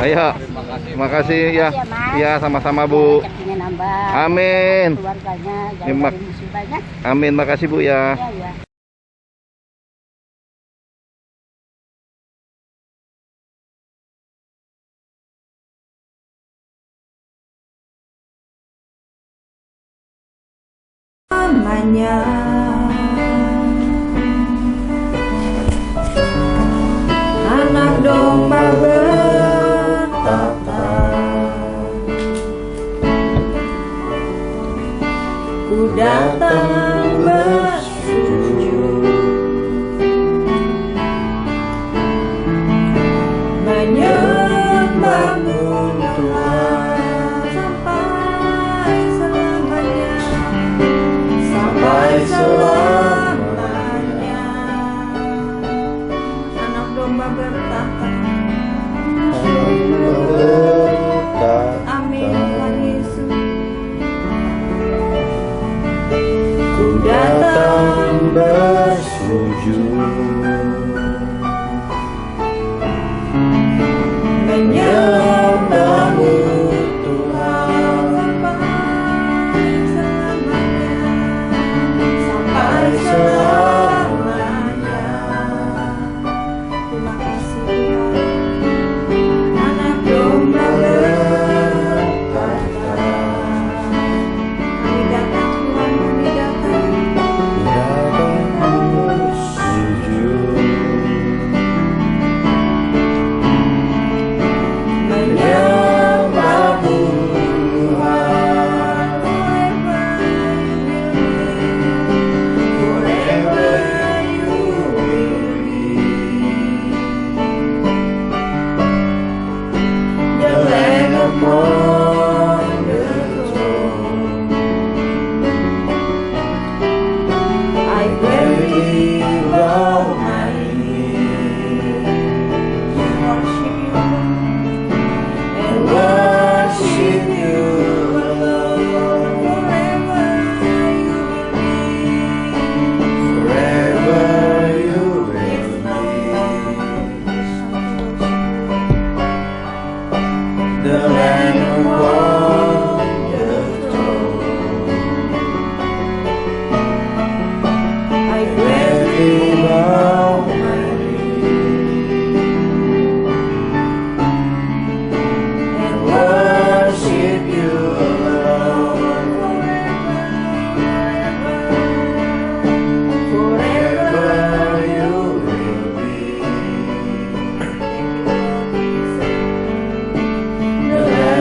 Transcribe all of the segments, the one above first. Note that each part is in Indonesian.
Ayo, makasih ya. Iya, sama-sama Bu. Rezekinya nambah. Amin. Keluarganya Ya, jauh dari musibahnya. Amin, makasih Bu ya. Ya, ya. Namanya anak domba bertata, ku datang bersujud menyembahmu Tuhan sampai selamanya, sampai selamanya. Anak domba bertata. Amin Tuhan Yesus. Ku datang bersujud menyembahmu Tuhan sampai selamanya, sampai selamanya. Terima kasih Tuhan. Anak domba bertata, kami datang Tuhan, kami datang. Menyembahmu Tuhan, forever you will be the Lamb upon the throne. I gladly bow my knee and worship you alone. Forever you will be, forever you will be the Lamb upon the throne. I gladly bow my knee and worship you alone. Forever, forever you will be the Lamb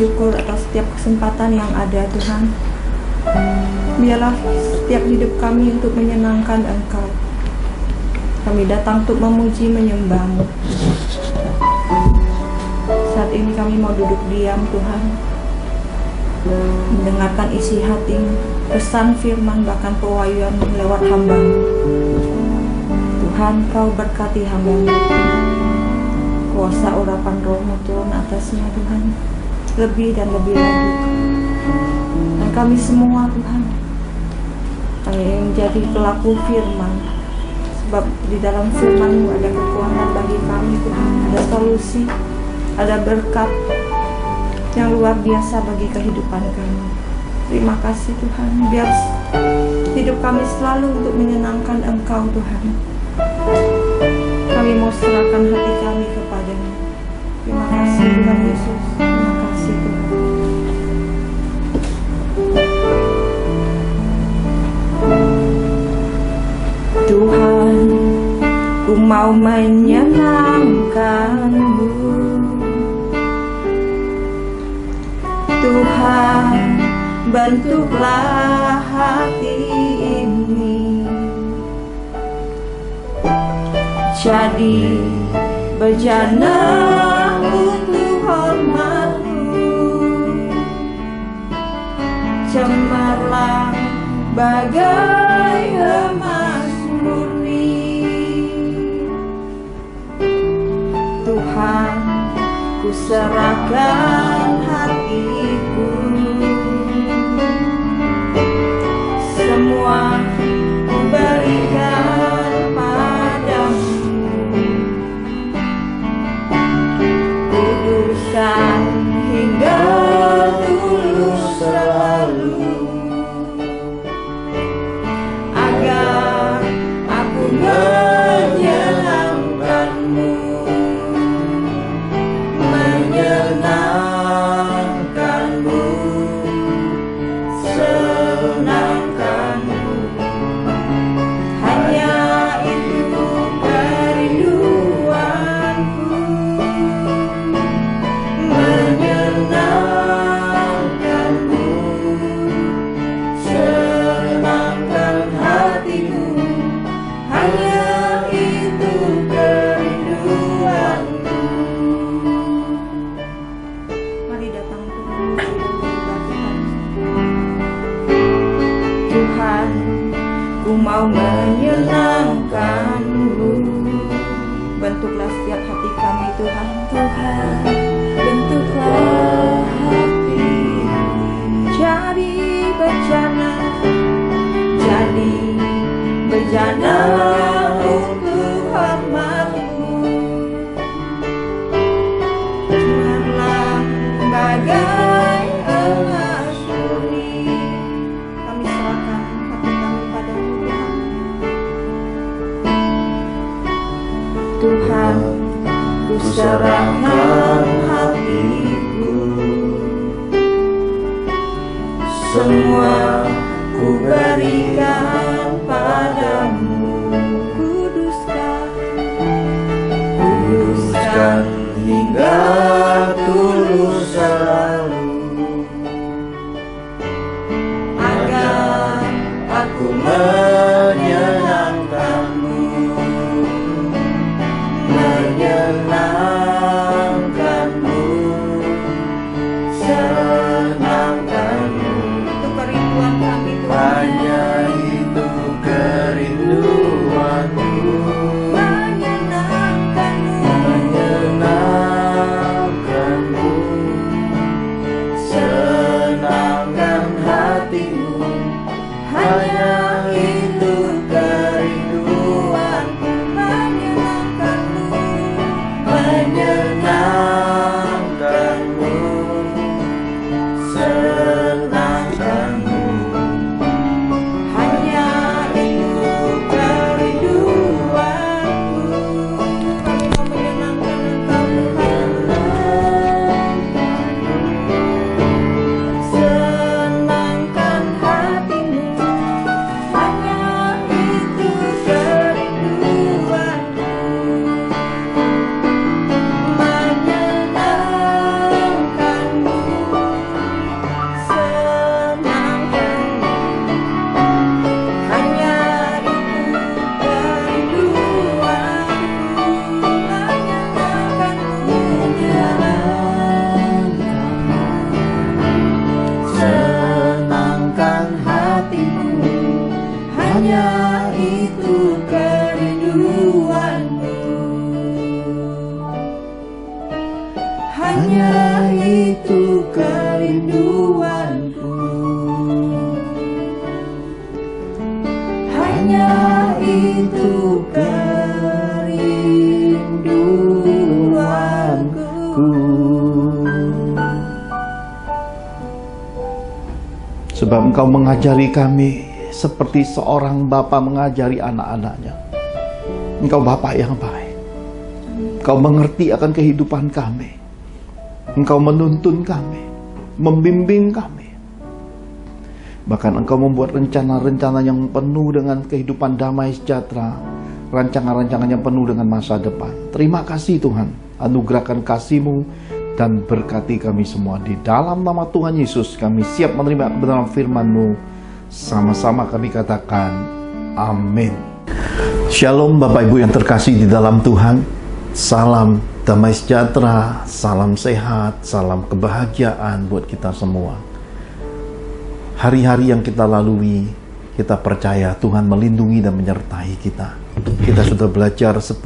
bersyukur atas setiap kesempatan yang ada Tuhan. Biarlah setiap hidup kami untuk menyenangkan Engkau. Kami datang untuk memuji menyembah-Mu. Saat ini kami mau duduk diam Tuhan, mendengarkan isi hati, pesan firman bahkan pewahyuan lewat hamba-Mu. Tuhan, Kau berkati hamba-Mu. Kuasa urapan Roh-Mu turun atasnya Tuhan, lebih dan lebih lagi. Dan kami semua Tuhan, kami menjadi pelaku firman. Sebab di dalam firman-Mu ada kekuatan bagi kami Tuhan, ada solusi, ada berkat yang luar biasa bagi kehidupan kami. Terima kasih Tuhan, biar hidup kami selalu untuk menyenangkan Engkau Tuhan. Kami mau serahkan hati kami kepada-Mu. Terima kasih Tuhan Yesus, terima kasih Tuhan. Tuhan, ku mau menyenangkan-Mu. Tuhan, bentuklah hati ini jadi bejana untuk hormat-Mu, cemerlang bagai emas murni. Tuhan, ku serahkan hatiku, semua ku berikan padamu. Kuduskan hingga tulus selalu, agar aku menyenangkan-Mu, menyenangkan-Mu, senangkan-Mu. Hanya itu kerinduanku, menyenangkan-Mu, senangkan hatiku. Hanya itu kerinduanku. Mari datang Tuhan, Tuhan, ku mau menyenangkan-Mu. Bentuklah setiap hati kami Tuhan. Tuhan, bentuklah hati jadi bejana, jadi bejana untuk hormat-Mu, cemerlang bagai emas murni. Kami serahkan hati kami padamu Tuhan. Tuhan, ku serahkan hatiku, semua ku berikan padamu. Kuduskan, Kuduskan hingga tulus selalu, agar aku menyenangkan-Mu, menyenangkan-Mu, senangkan-Mu. itu kerinduan kerinduanku. Sebab Engkau mengajari kami seperti seorang bapa mengajari anak-anaknya. Engkau Bapa yang baik. Engkau mengerti akan kehidupan kami. Engkau menuntun kami, membimbing kami. Bahkan Engkau membuat rencana-rencana yang penuh dengan kehidupan damai sejahtera, rancangan-rancangan yang penuh dengan masa depan. Terima kasih Tuhan, anugerahkan kasih-Mu dan berkati kami semua. Di dalam nama Tuhan Yesus kami siap menerima kebenaran firman-Mu. Sama-sama kami katakan amin. Shalom Bapak Ibu yang terkasih di dalam Tuhan. Salam damai sejahtera, salam sehat, salam kebahagiaan buat kita semua. Hari-hari yang kita lalui, kita percaya Tuhan melindungi dan menyertai kita. Kita sudah belajar 10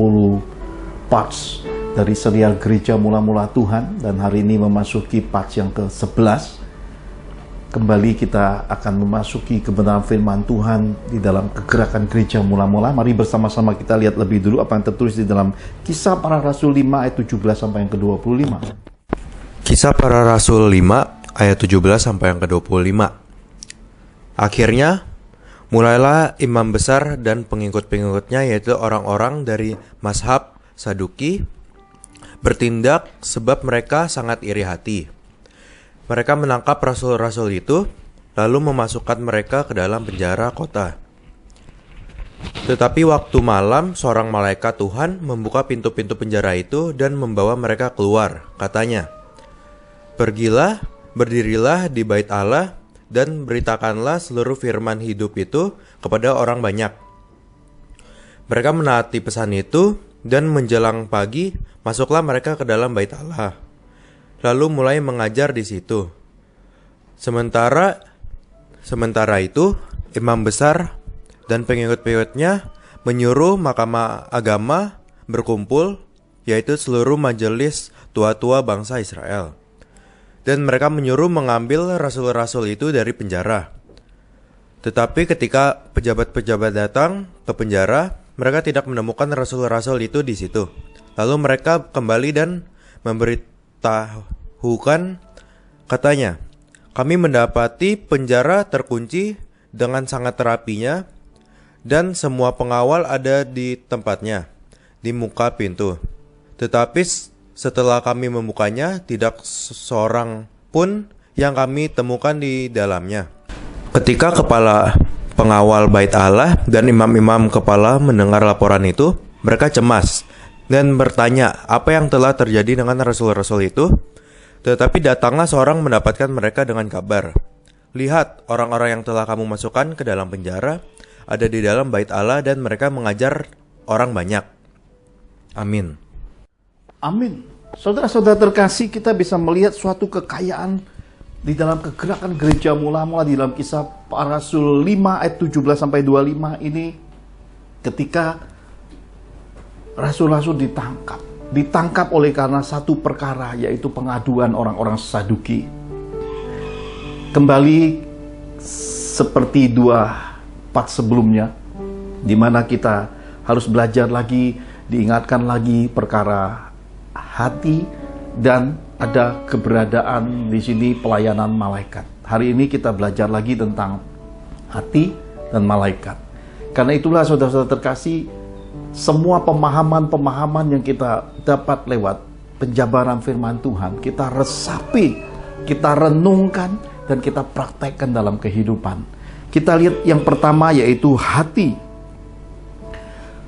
parts dari serial Gereja Mula-Mula Tuhan, dan hari ini memasuki parts yang ke-11. Kembali kita akan memasuki kebenaran firman Tuhan di dalam kegerakan Gereja Mula-Mula. Mari bersama-sama kita lihat lebih dulu apa yang tertulis di dalam Kisah Para Rasul 5 ayat 17 sampai yang ke-25. Kisah Para Rasul 5 ayat 17 sampai yang ke-25. Akhirnya, mulailah imam besar dan pengikut-pengikutnya, yaitu orang-orang dari mazhab Saduki, bertindak sebab mereka sangat iri hati. Mereka menangkap rasul-rasul itu, lalu memasukkan mereka ke dalam penjara kota. Tetapi waktu malam, seorang malaikat Tuhan membuka pintu-pintu penjara itu dan membawa mereka keluar. Katanya, "Pergilah, berdirilah di bait Allah, dan beritakanlah seluruh firman hidup itu kepada orang banyak." Mereka menaati pesan itu, dan menjelang pagi, masuklah mereka ke dalam bait Allah, lalu mulai mengajar di situ. Sementara itu, imam besar dan pengikut-pengikutnya menyuruh mahkamah agama berkumpul, yaitu seluruh majelis tua-tua bangsa Israel. Dan mereka menyuruh mengambil rasul-rasul itu dari penjara. Tetapi ketika pejabat-pejabat datang ke penjara, mereka tidak menemukan rasul-rasul itu di situ. Lalu mereka kembali dan memberitahukan, katanya, "Kami mendapati penjara terkunci dengan sangat rapinya, dan semua pengawal ada di tempatnya, di muka pintu. Tetapi setelah kami membukanya, tidak seorang pun yang kami temukan di dalamnya." Ketika kepala pengawal bait Allah dan imam-imam kepala mendengar laporan itu, mereka cemas dan bertanya apa yang telah terjadi dengan rasul-rasul itu. Tetapi datanglah seorang mendapatkan mereka dengan kabar, "Lihat, orang-orang yang telah kamu masukkan ke dalam penjara ada di dalam bait Allah, dan mereka mengajar orang banyak." Amin. Amin. Saudara-saudara terkasih, kita bisa melihat suatu kekayaan di dalam kegerakan Gereja Mula-Mula di dalam Kisah Para Rasul 5 ayat 17 sampai 25 ini, ketika rasul-rasul ditangkap oleh karena satu perkara, yaitu pengaduan orang-orang Saduki. Kembali seperti 2 part sebelumnya, di mana kita harus belajar lagi, diingatkan lagi perkara hati, dan ada keberadaan di sini pelayanan malaikat. Hari ini kita belajar lagi tentang hati dan malaikat. Karena itulah saudara-saudara terkasih, semua pemahaman-pemahaman yang kita dapat lewat penjabaran firman Tuhan, kita resapi, kita renungkan, dan kita praktekkan dalam kehidupan. Kita lihat yang pertama, yaitu hati.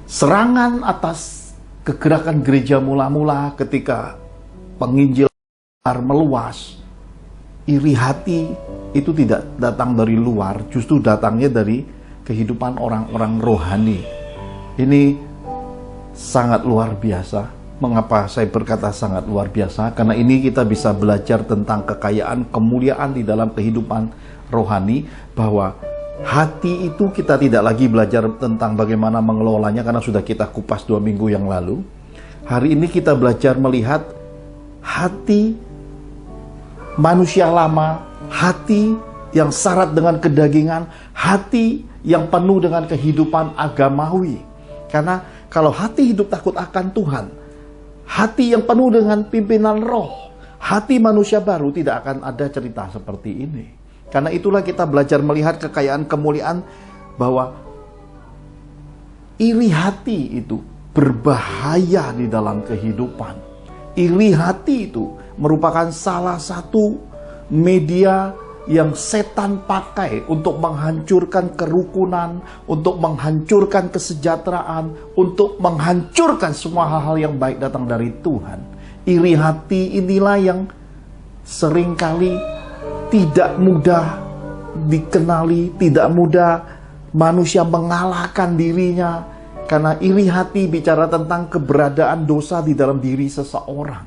Serangan atas kegerakan Gereja Mula-Mula ketika penginjilan meluas, iri hati itu tidak datang dari luar, justru datangnya dari kehidupan orang-orang rohani. Ini sangat luar biasa. Mengapa saya berkata sangat luar biasa? Karena ini kita bisa belajar tentang kekayaan, kemuliaan di dalam kehidupan rohani, bahwa hati itu kita tidak lagi belajar tentang bagaimana mengelolanya, karena sudah kita kupas 2 minggu yang lalu. Hari ini kita belajar melihat hati manusia lama, hati yang syarat dengan kedagingan, hati yang penuh dengan kehidupan agamawi. Karena kalau hati hidup takut akan Tuhan, hati yang penuh dengan pimpinan roh, hati manusia baru, tidak akan ada cerita seperti ini. Karena itulah kita belajar melihat kekayaan kemuliaan bahwa iri hati itu berbahaya di dalam kehidupan. Iri hati itu merupakan salah satu media yang setan pakai untuk menghancurkan kerukunan, untuk menghancurkan kesejahteraan, untuk menghancurkan semua hal-hal yang baik datang dari Tuhan. Iri hati inilah yang seringkali tidak mudah dikenali, tidak mudah manusia mengalahkan dirinya. Karena iri hati bicara tentang keberadaan dosa di dalam diri seseorang.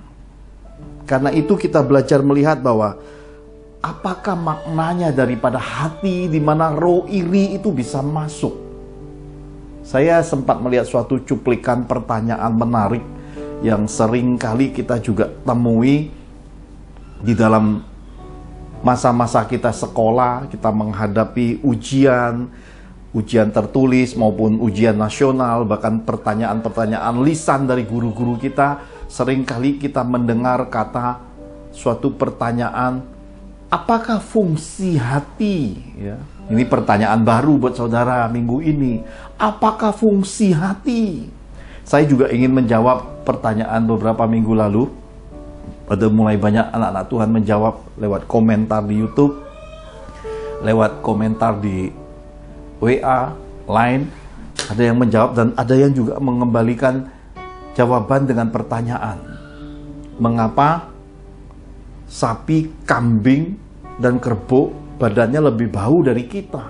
Karena itu kita belajar melihat bahwa apakah maknanya daripada hati di mana roh iri itu bisa masuk. Saya sempat melihat suatu cuplikan pertanyaan menarik yang sering kali kita juga temui di dalam masa-masa kita sekolah, kita menghadapi ujian tertulis maupun ujian nasional, bahkan pertanyaan-pertanyaan lisan dari guru-guru kita. Seringkali kita mendengar kata suatu pertanyaan, apakah fungsi hati? Ya, ini pertanyaan baru buat saudara minggu ini. Apakah fungsi hati? Saya juga ingin menjawab pertanyaan beberapa minggu lalu. Ada mulai banyak anak-anak Tuhan menjawab lewat komentar di YouTube, lewat komentar di WA, Line. Ada yang menjawab dan ada yang juga mengembalikan jawaban dengan pertanyaan. Mengapa sapi, kambing, dan kerbau badannya lebih bau dari kita?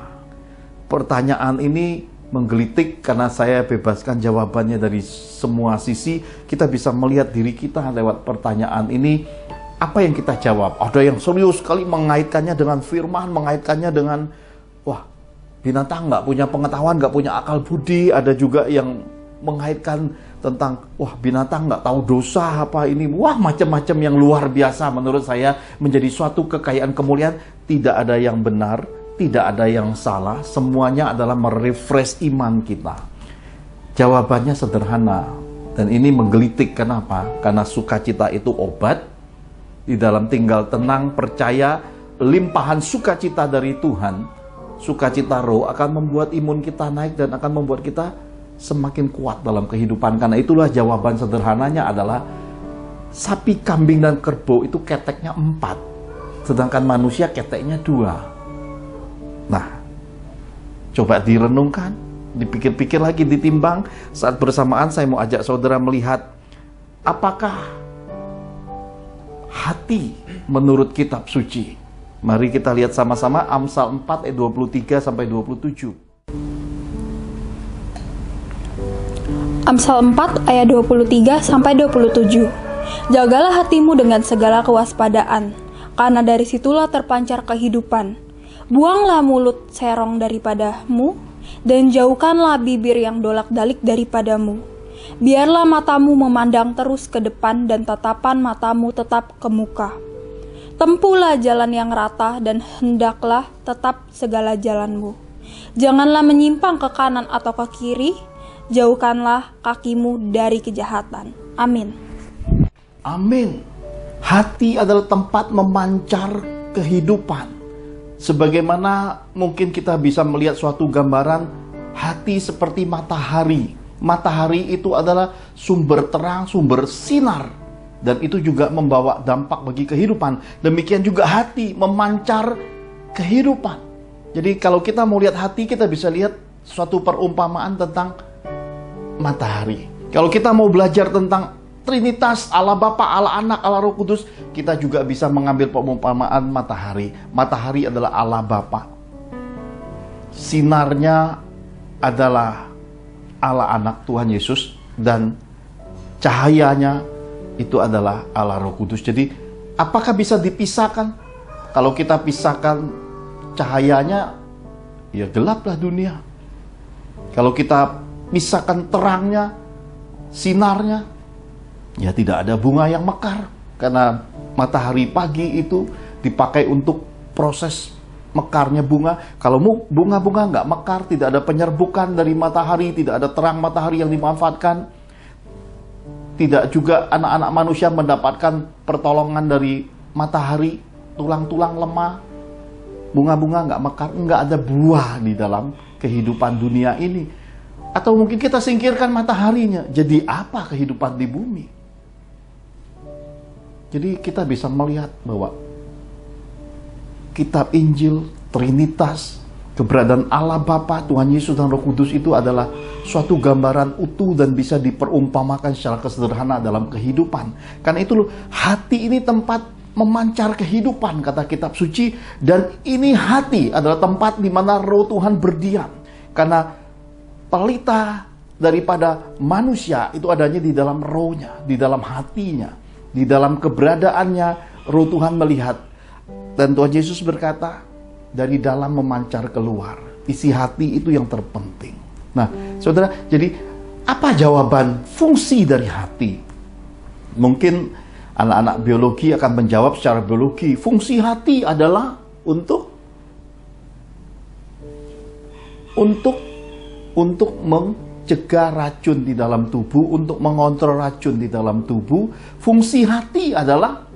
Pertanyaan ini menggelitik karena saya bebaskan jawabannya dari semua sisi. Kita bisa melihat diri kita lewat pertanyaan ini. Apa yang kita jawab? Ada yang serius sekali mengaitkannya dengan firman, mengaitkannya dengan wah, binatang nggak punya pengetahuan, nggak punya akal budi. Ada juga yang mengaitkan tentang wah, binatang nggak tahu dosa apa ini. Wah, macam-macam yang luar biasa menurut saya menjadi suatu kekayaan kemuliaan. Tidak ada yang benar, tidak ada yang salah, semuanya adalah merefresh iman kita. Jawabannya sederhana, dan ini menggelitik. Kenapa? Karena sukacita itu obat. Di dalam tinggal tenang, percaya, limpahan sukacita dari Tuhan, sukacita roh akan membuat imun kita naik dan akan membuat kita semakin kuat dalam kehidupan. Karena itulah jawaban sederhananya adalah sapi, kambing, dan kerbau itu keteknya 4, sedangkan manusia keteknya 2. Nah, coba direnungkan, dipikir-pikir lagi, ditimbang. Saat bersamaan saya mau ajak saudara melihat apakah hati menurut kitab suci. Mari kita lihat sama-sama Amsal 4 ayat 23 sampai 27. Amsal 4 ayat 23 sampai 27. Jagalah hatimu dengan segala kewaspadaan, karena dari situlah terpancar kehidupan. Buanglah mulut serong daripadamu, dan jauhkanlah bibir yang dolak-dalik daripadamu. Biarlah matamu memandang terus ke depan, dan tatapan matamu tetap ke muka. Tempuhlah jalan yang rata, dan hendaklah tetap segala jalanmu. Janganlah menyimpang ke kanan atau ke kiri, jauhkanlah kakimu dari kejahatan. Amin. Amin. Hati adalah tempat memancar kehidupan. Sebagaimana mungkin kita bisa melihat suatu gambaran hati seperti matahari. Matahari itu adalah sumber terang, sumber sinar. Dan itu juga membawa dampak bagi kehidupan. Demikian juga hati memancar kehidupan. Jadi kalau kita mau lihat hati, kita bisa lihat suatu perumpamaan tentang matahari. Kalau kita mau belajar tentang Trinitas, Allah Bapa, Allah Anak, Allah Roh Kudus, kita juga bisa mengambil perumpamaan matahari. Matahari adalah Allah Bapa. Sinarnya adalah Allah Anak, Tuhan Yesus, dan cahayanya itu adalah Allah Roh Kudus. Jadi, apakah bisa dipisahkan? Kalau kita pisahkan cahayanya, ya gelaplah dunia. Kalau kita pisahkan terangnya, sinarnya, ya tidak ada bunga yang mekar. Karena matahari pagi itu dipakai untuk proses mekarnya bunga. Kalau bunga-bunga nggak mekar, tidak ada penyerbukan dari matahari, tidak ada terang matahari yang dimanfaatkan, tidak juga anak-anak manusia mendapatkan pertolongan dari matahari, tulang-tulang lemah, bunga-bunga nggak mekar, nggak ada buah di dalam kehidupan dunia ini. Atau mungkin kita singkirkan mataharinya, jadi apa kehidupan di bumi? Jadi kita bisa melihat bahwa kitab Injil, Trinitas, keberadaan Allah Bapa, Tuhan Yesus dan Roh Kudus itu adalah suatu gambaran utuh dan bisa diperumpamakan secara sederhana dalam kehidupan. Karena itu loh, hati ini tempat memancar kehidupan, kata kitab suci, dan ini hati adalah tempat di mana Roh Tuhan berdiam. Karena pelita daripada manusia itu adanya di dalam rohnya, di dalam hatinya, di dalam keberadaannya. Roh Tuhan melihat. Dan Tuhan Yesus berkata, dari dalam memancar keluar. Isi hati itu yang terpenting. Nah, saudara, jadi apa jawaban fungsi dari hati? Mungkin anak-anak biologi akan menjawab secara biologi. Fungsi hati adalah untuk mencegah racun di dalam tubuh, untuk mengontrol racun di dalam tubuh. Fungsi hati adalah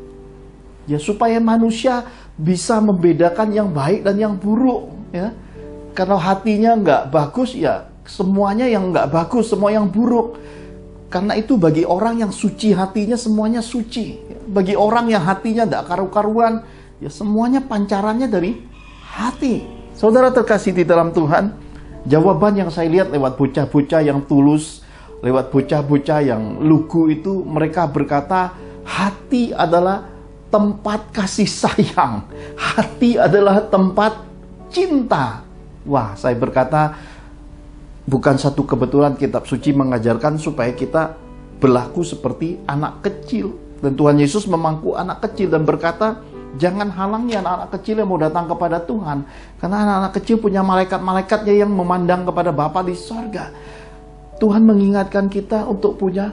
ya supaya manusia bisa membedakan yang baik dan yang buruk, ya. Kalau hatinya nggak bagus, ya semuanya yang nggak bagus, semua yang buruk. Karena itu bagi orang yang suci hatinya, semuanya suci. Bagi orang yang hatinya nggak karu-karuan, ya semuanya pancarannya dari hati. Saudara terkasih di dalam Tuhan, jawaban yang saya lihat lewat bocah-bocah yang tulus, lewat bocah-bocah yang lugu itu, mereka berkata, hati adalah tempat kasih sayang. Hati adalah tempat cinta. Wah, saya berkata, bukan satu kebetulan kitab suci mengajarkan supaya kita berlaku seperti anak kecil. Dan Tuhan Yesus memangku anak kecil dan berkata, jangan halangi anak-anak kecil yang mau datang kepada Tuhan. Karena anak-anak kecil punya malaikat-malaikatnya yang memandang kepada Bapa di sorga. Tuhan mengingatkan kita untuk punya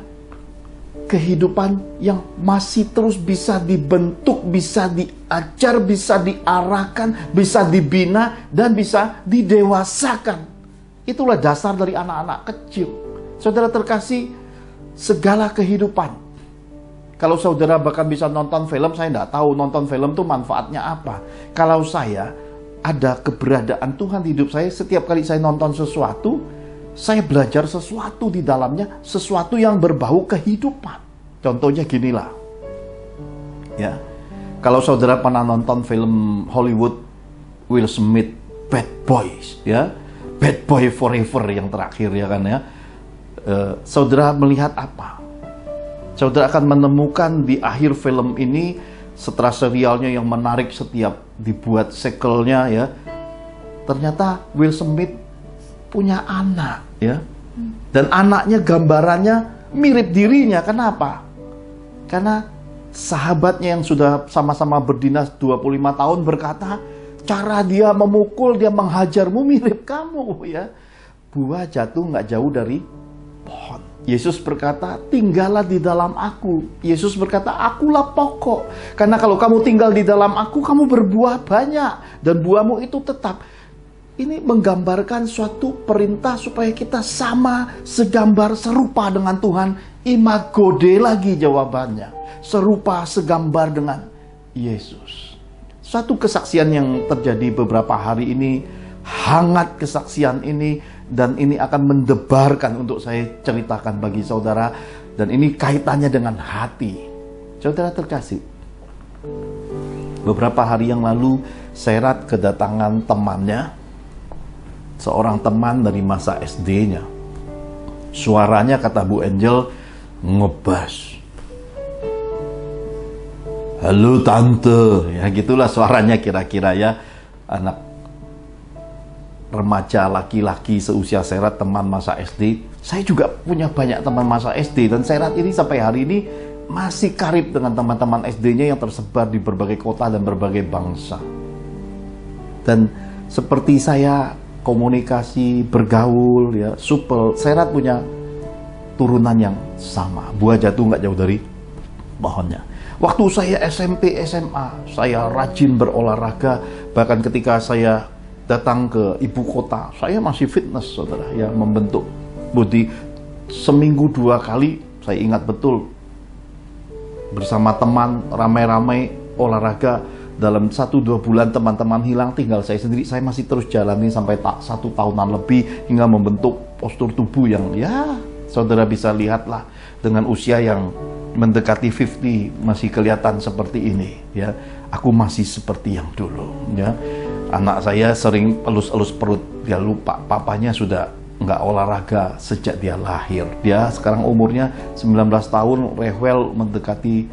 kehidupan yang masih terus bisa dibentuk, bisa diajar, bisa diarahkan, bisa dibina, dan bisa didewasakan. Itulah dasar dari anak-anak kecil. Saudara terkasih, segala kehidupan. Kalau saudara bahkan bisa nonton film, saya tidak tahu nonton film itu manfaatnya apa. Kalau saya ada keberadaan Tuhan di hidup saya, setiap kali saya nonton sesuatu, saya belajar sesuatu di dalamnya, sesuatu yang berbau kehidupan. Contohnya ginilah, ya, kalau saudara pernah nonton film Hollywood Will Smith, Bad Boys, ya, Bad Boy Forever yang terakhir, ya kan, ya, saudara melihat apa? Saudara akan menemukan di akhir film ini, setelah serialnya yang menarik setiap dibuat sequelnya, ya, ternyata Will Smith punya anak, ya, dan anaknya gambarannya mirip dirinya. Kenapa? Karena sahabatnya yang sudah sama-sama berdinas 25 tahun berkata, cara dia memukul, dia menghajarmu mirip kamu, ya. Buah jatuh nggak jauh dari pohon. Yesus berkata, tinggallah di dalam aku. Yesus berkata, akulah pokok. Karena kalau kamu tinggal di dalam aku, kamu berbuah banyak, dan buahmu itu tetap. Ini menggambarkan suatu perintah supaya kita sama, segambar, serupa dengan Tuhan. Imago Dei lagi jawabannya. Serupa, segambar dengan Yesus. Suatu kesaksian yang terjadi beberapa hari ini, hangat kesaksian ini, dan ini akan mendebarkan untuk saya ceritakan bagi saudara. Dan ini kaitannya dengan hati. Saudara terkasih, beberapa hari yang lalu, Serat kedatangan temannya, seorang teman dari masa SD-nya. Suaranya, kata Bu Angel, ngebas. Halo tante, ya gitulah suaranya kira-kira, ya. Anak remaja laki-laki seusia Serat, teman masa SD. Saya juga punya banyak teman masa SD, dan Serat ini sampai hari ini masih karib dengan teman-teman SD-nya yang tersebar di berbagai kota dan berbagai bangsa. Dan seperti saya komunikasi, bergaul, ya, supel, Serat punya turunan yang sama. Buah jatuh nggak jauh dari pohonnya. Waktu saya SMP, SMA, saya rajin berolahraga. Bahkan ketika saya datang ke ibu kota, saya masih fitness, saudara, ya, membentuk body. Seminggu 2 kali, saya ingat betul, bersama teman, ramai-ramai olahraga. Dalam 1-2 bulan teman-teman hilang, tinggal saya sendiri. Saya masih terus jalani sampai 1 tahunan lebih, hingga membentuk postur tubuh yang, ya, saudara bisa lihatlah, dengan usia yang mendekati 50 masih kelihatan seperti ini, ya. Aku masih seperti yang dulu, ya. Anak saya sering elus-elus perut, dia lupa papanya sudah nggak olahraga sejak dia lahir. Dia sekarang umurnya 19 tahun, rewel mendekati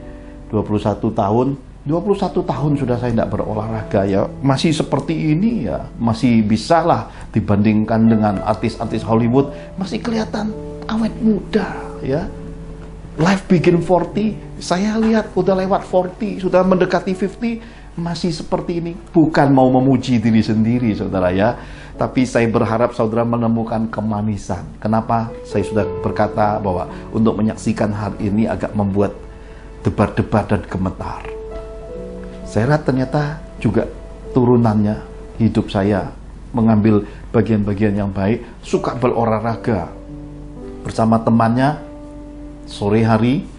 21 tahun. 21 tahun sudah saya tidak berolahraga, ya. Masih seperti ini, ya. Masih bisa lah dibandingkan dengan artis-artis Hollywood, masih kelihatan awet muda, ya. Life begin 40, saya lihat udah lewat 40, sudah mendekati 50, masih seperti ini. Bukan mau memuji diri sendiri, saudara, ya, tapi saya berharap saudara menemukan kemanisan. Kenapa saya sudah berkata bahwa untuk menyaksikan hal ini agak membuat debar-debar dan gemetar. Saya lihat ternyata juga turunannya, hidup saya mengambil bagian-bagian yang baik, suka berolahraga bersama temannya. Sore hari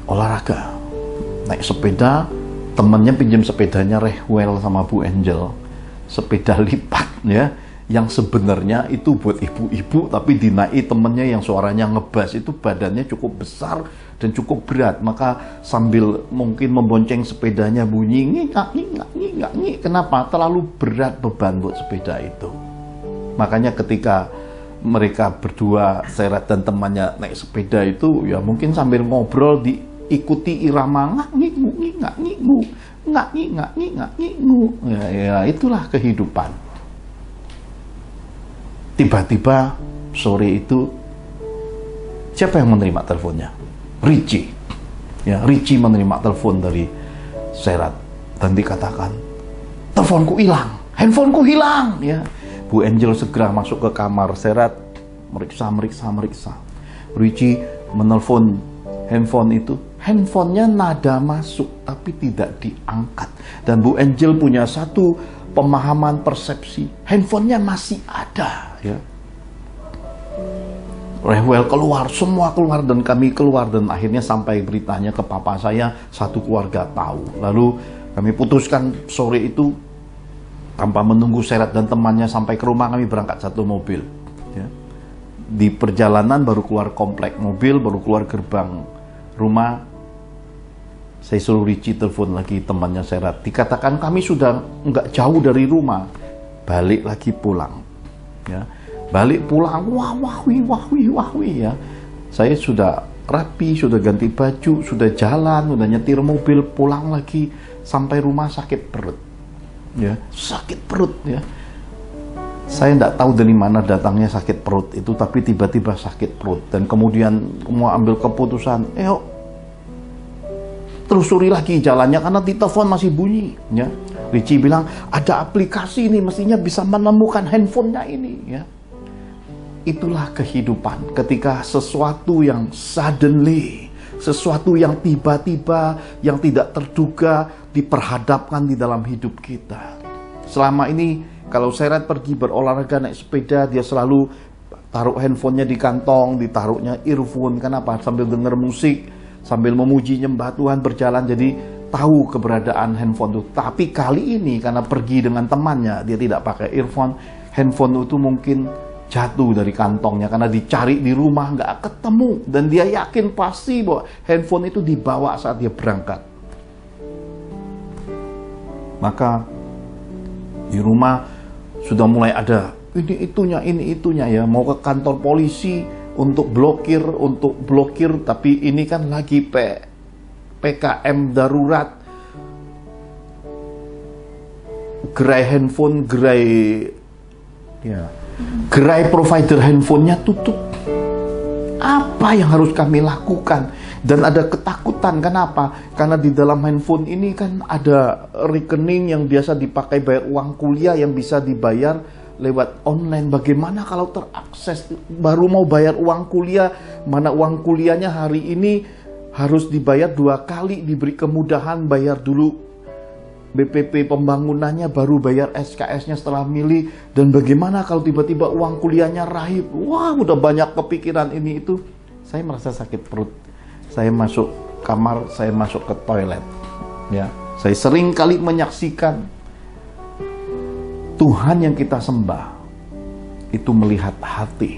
olahraga, naik sepeda, temennya pinjam sepedanya rewel sama Bu Angel, sepeda lipat, ya, yang sebenarnya itu buat ibu-ibu, tapi dinaiki temennya yang suaranya ngebas, itu badannya cukup besar dan cukup berat, maka sambil mungkin membonceng sepedanya bunyi ngik. Kenapa? Terlalu berat beban buat sepeda itu. Makanya ketika mereka berdua, Serat dan temannya naik sepeda itu, ya mungkin sambil ngobrol diikuti irama ngik. Ya, itulah kehidupan. Tiba-tiba sore itu, siapa yang menerima teleponnya? Richie. Ya, Richie menerima telepon dari Serat dan dikatakan, teleponku hilang, handphoneku hilang, ya. Bu Angel segera masuk ke kamar Serat, meriksa. Richie menelpon handphone itu, handphonenya nada masuk tapi tidak diangkat. Dan Bu Angel punya satu pemahaman persepsi, handphonenya masih ada, ya. Rewel keluar, semua keluar, dan kami keluar, dan akhirnya sampai beritanya ke papa saya, satu keluarga tahu. Lalu kami putuskan sore itu, tanpa menunggu Serat dan temannya sampai ke rumah, kami berangkat satu mobil, ya. Di perjalanan baru keluar komplek mobil, baru keluar gerbang rumah, saya suruh Richie telepon lagi temannya Serat. Dikatakan kami sudah nggak jauh dari rumah, balik lagi pulang, ya. Balik pulang, wahwi, ya. Saya sudah rapi, sudah ganti baju, sudah jalan, sudah nyetir mobil, pulang lagi, sampai rumah sakit perut. Ya, sakit perut, ya. Saya tidak tahu dari mana datangnya sakit perut itu, tapi tiba-tiba sakit perut, dan kemudian mau ambil keputusan, telusuri lagi jalannya karena di telepon masih bunyi, ya. Richie bilang ada aplikasi ini, mestinya bisa menemukan handphonenya ini, ya. Itulah kehidupan, ketika sesuatu yang suddenly, sesuatu yang tiba-tiba, yang tidak terduga diperhadapkan di dalam hidup kita. Selama ini kalau Serat pergi berolahraga naik sepeda, dia selalu taruh handphonenya di kantong, ditaruhnya earphone. Kenapa? Sambil denger musik, sambil memuji nyembah Tuhan, berjalan, jadi tahu keberadaan handphone itu. Tapi kali ini karena pergi dengan temannya, dia tidak pakai earphone, handphone itu mungkin jatuh dari kantongnya karena dicari di rumah nggak ketemu, dan dia yakin pasti bahwa handphone itu dibawa saat dia berangkat. Maka di rumah sudah mulai ada ini itunya, ya, mau ke kantor polisi untuk blokir, tapi ini kan lagi PKM darurat, gerai handphone, gerai provider handphonenya tutup. Apa yang harus kami lakukan? Dan ada ketakutan. Kenapa? Karena di dalam handphone ini kan ada rekening yang biasa dipakai bayar uang kuliah yang bisa dibayar lewat online. Bagaimana kalau terakses? Baru mau bayar uang kuliah, mana uang kuliahnya hari ini harus dibayar 2 kali, diberi kemudahan bayar dulu BPP pembangunannya, baru bayar SKS-nya setelah milih. Dan bagaimana kalau tiba-tiba uang kuliahnya rahib? Wah, udah banyak kepikiran ini itu. Saya merasa sakit perut. Saya masuk kamar, saya masuk ke toilet. Ya, saya sering kali menyaksikan Tuhan yang kita sembah itu melihat hati.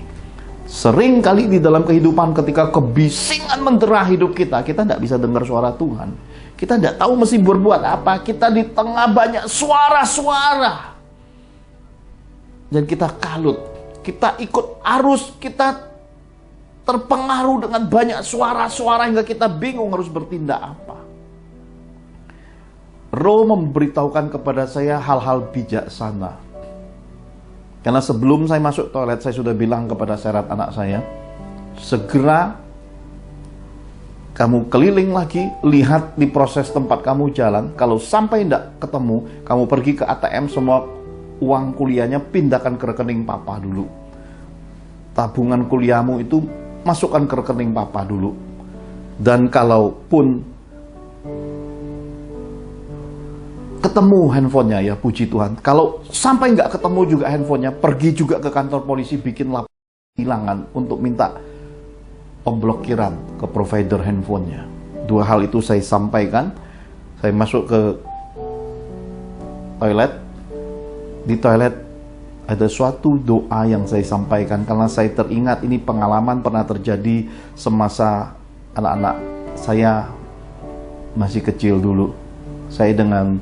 Sering kali di dalam kehidupan ketika kebisingan mendera hidup kita tidak bisa dengar suara Tuhan. Kita tidak tahu mesti berbuat apa. Kita di tengah banyak suara-suara. Dan kita kalut. Kita ikut arus. Kita terpengaruh dengan banyak suara-suara hingga kita bingung harus bertindak apa. Roh memberitahukan kepada saya hal-hal bijaksana. Karena sebelum saya masuk toilet, saya sudah bilang kepada Serat anak saya, segera kamu keliling lagi, lihat di proses tempat kamu jalan. Kalau sampai tidak ketemu, kamu pergi ke ATM, semua uang kuliahnya pindahkan ke rekening papa dulu. Tabungan kuliahmu itu masukkan ke rekening papa dulu. Dan kalaupun ketemu handphonenya, ya puji Tuhan. Kalau sampai nggak ketemu juga handphonenya, pergi juga ke kantor polisi, bikin laporan kehilangan untuk minta pemblokiran ke provider handphonenya. 2 hal itu saya sampaikan. Saya masuk ke toilet. Di toilet ada suatu doa yang saya sampaikan karena saya teringat ini pengalaman pernah terjadi semasa anak-anak saya masih kecil dulu. Saya dengan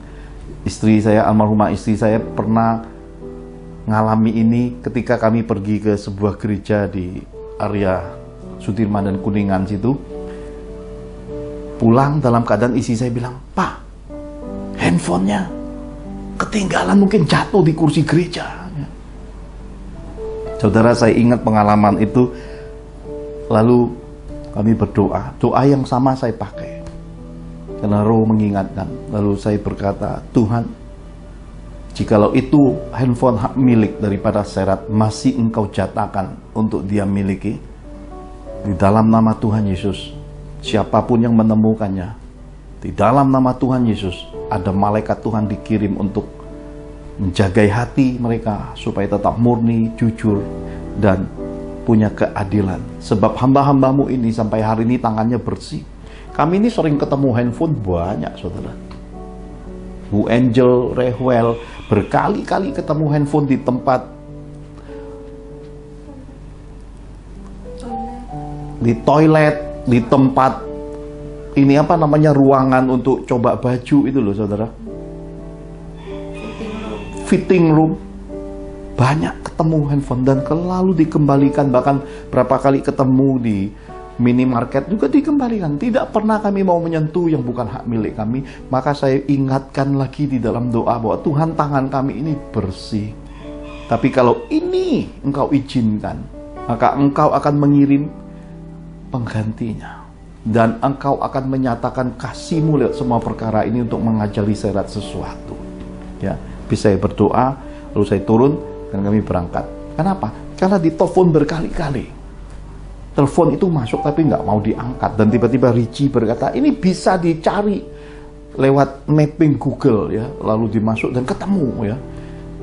istri saya, almarhumah istri saya, pernah ngalami ini ketika kami pergi ke sebuah gereja di area Sudirman dan Kuningan situ. Pulang dalam keadaan istri saya bilang, "Pak, handphonenya ketinggalan, mungkin jatuh di kursi gereja." Saudara, saya ingat pengalaman itu. Lalu kami berdoa. Doa yang sama saya pakai karena Roh mengingatkan. Lalu saya berkata, "Tuhan, jikalau itu handphone hak milik daripada Serat, masih Engkau jatahkan untuk dia miliki, di dalam nama Tuhan Yesus, siapapun yang menemukannya, di dalam nama Tuhan Yesus, ada malaikat Tuhan dikirim untuk menjagai hati mereka supaya tetap murni, jujur, dan punya keadilan. Sebab hamba-hambamu ini sampai hari ini tangannya bersih." Kami ini sering ketemu handphone banyak, saudara. Bu Angel, Rehwell, berkali-kali ketemu handphone di tempat, di toilet, di tempat ini apa namanya, ruangan untuk coba baju itu loh, saudara. Fitting room. Banyak ketemu handphone dan selalu dikembalikan. Bahkan berapa kali ketemu di minimarket juga dikembalikan. Tidak pernah kami mau menyentuh yang bukan hak milik kami. Maka saya ingatkan lagi di dalam doa bahwa Tuhan, tangan kami ini bersih. Tapi kalau ini Engkau izinkan, maka Engkau akan mengirim penggantinya. Dan Engkau akan menyatakan kasih-Mu lewat semua perkara ini untuk mengajari Serat sesuatu. Ya, bisa saya berdoa, lalu saya turun dan kami berangkat. Kenapa? Karena ditelepon berkali-kali. Telepon itu masuk tapi nggak mau diangkat. Dan tiba-tiba Richie berkata, ini bisa dicari lewat mapping Google ya. Lalu dimasuk dan ketemu ya.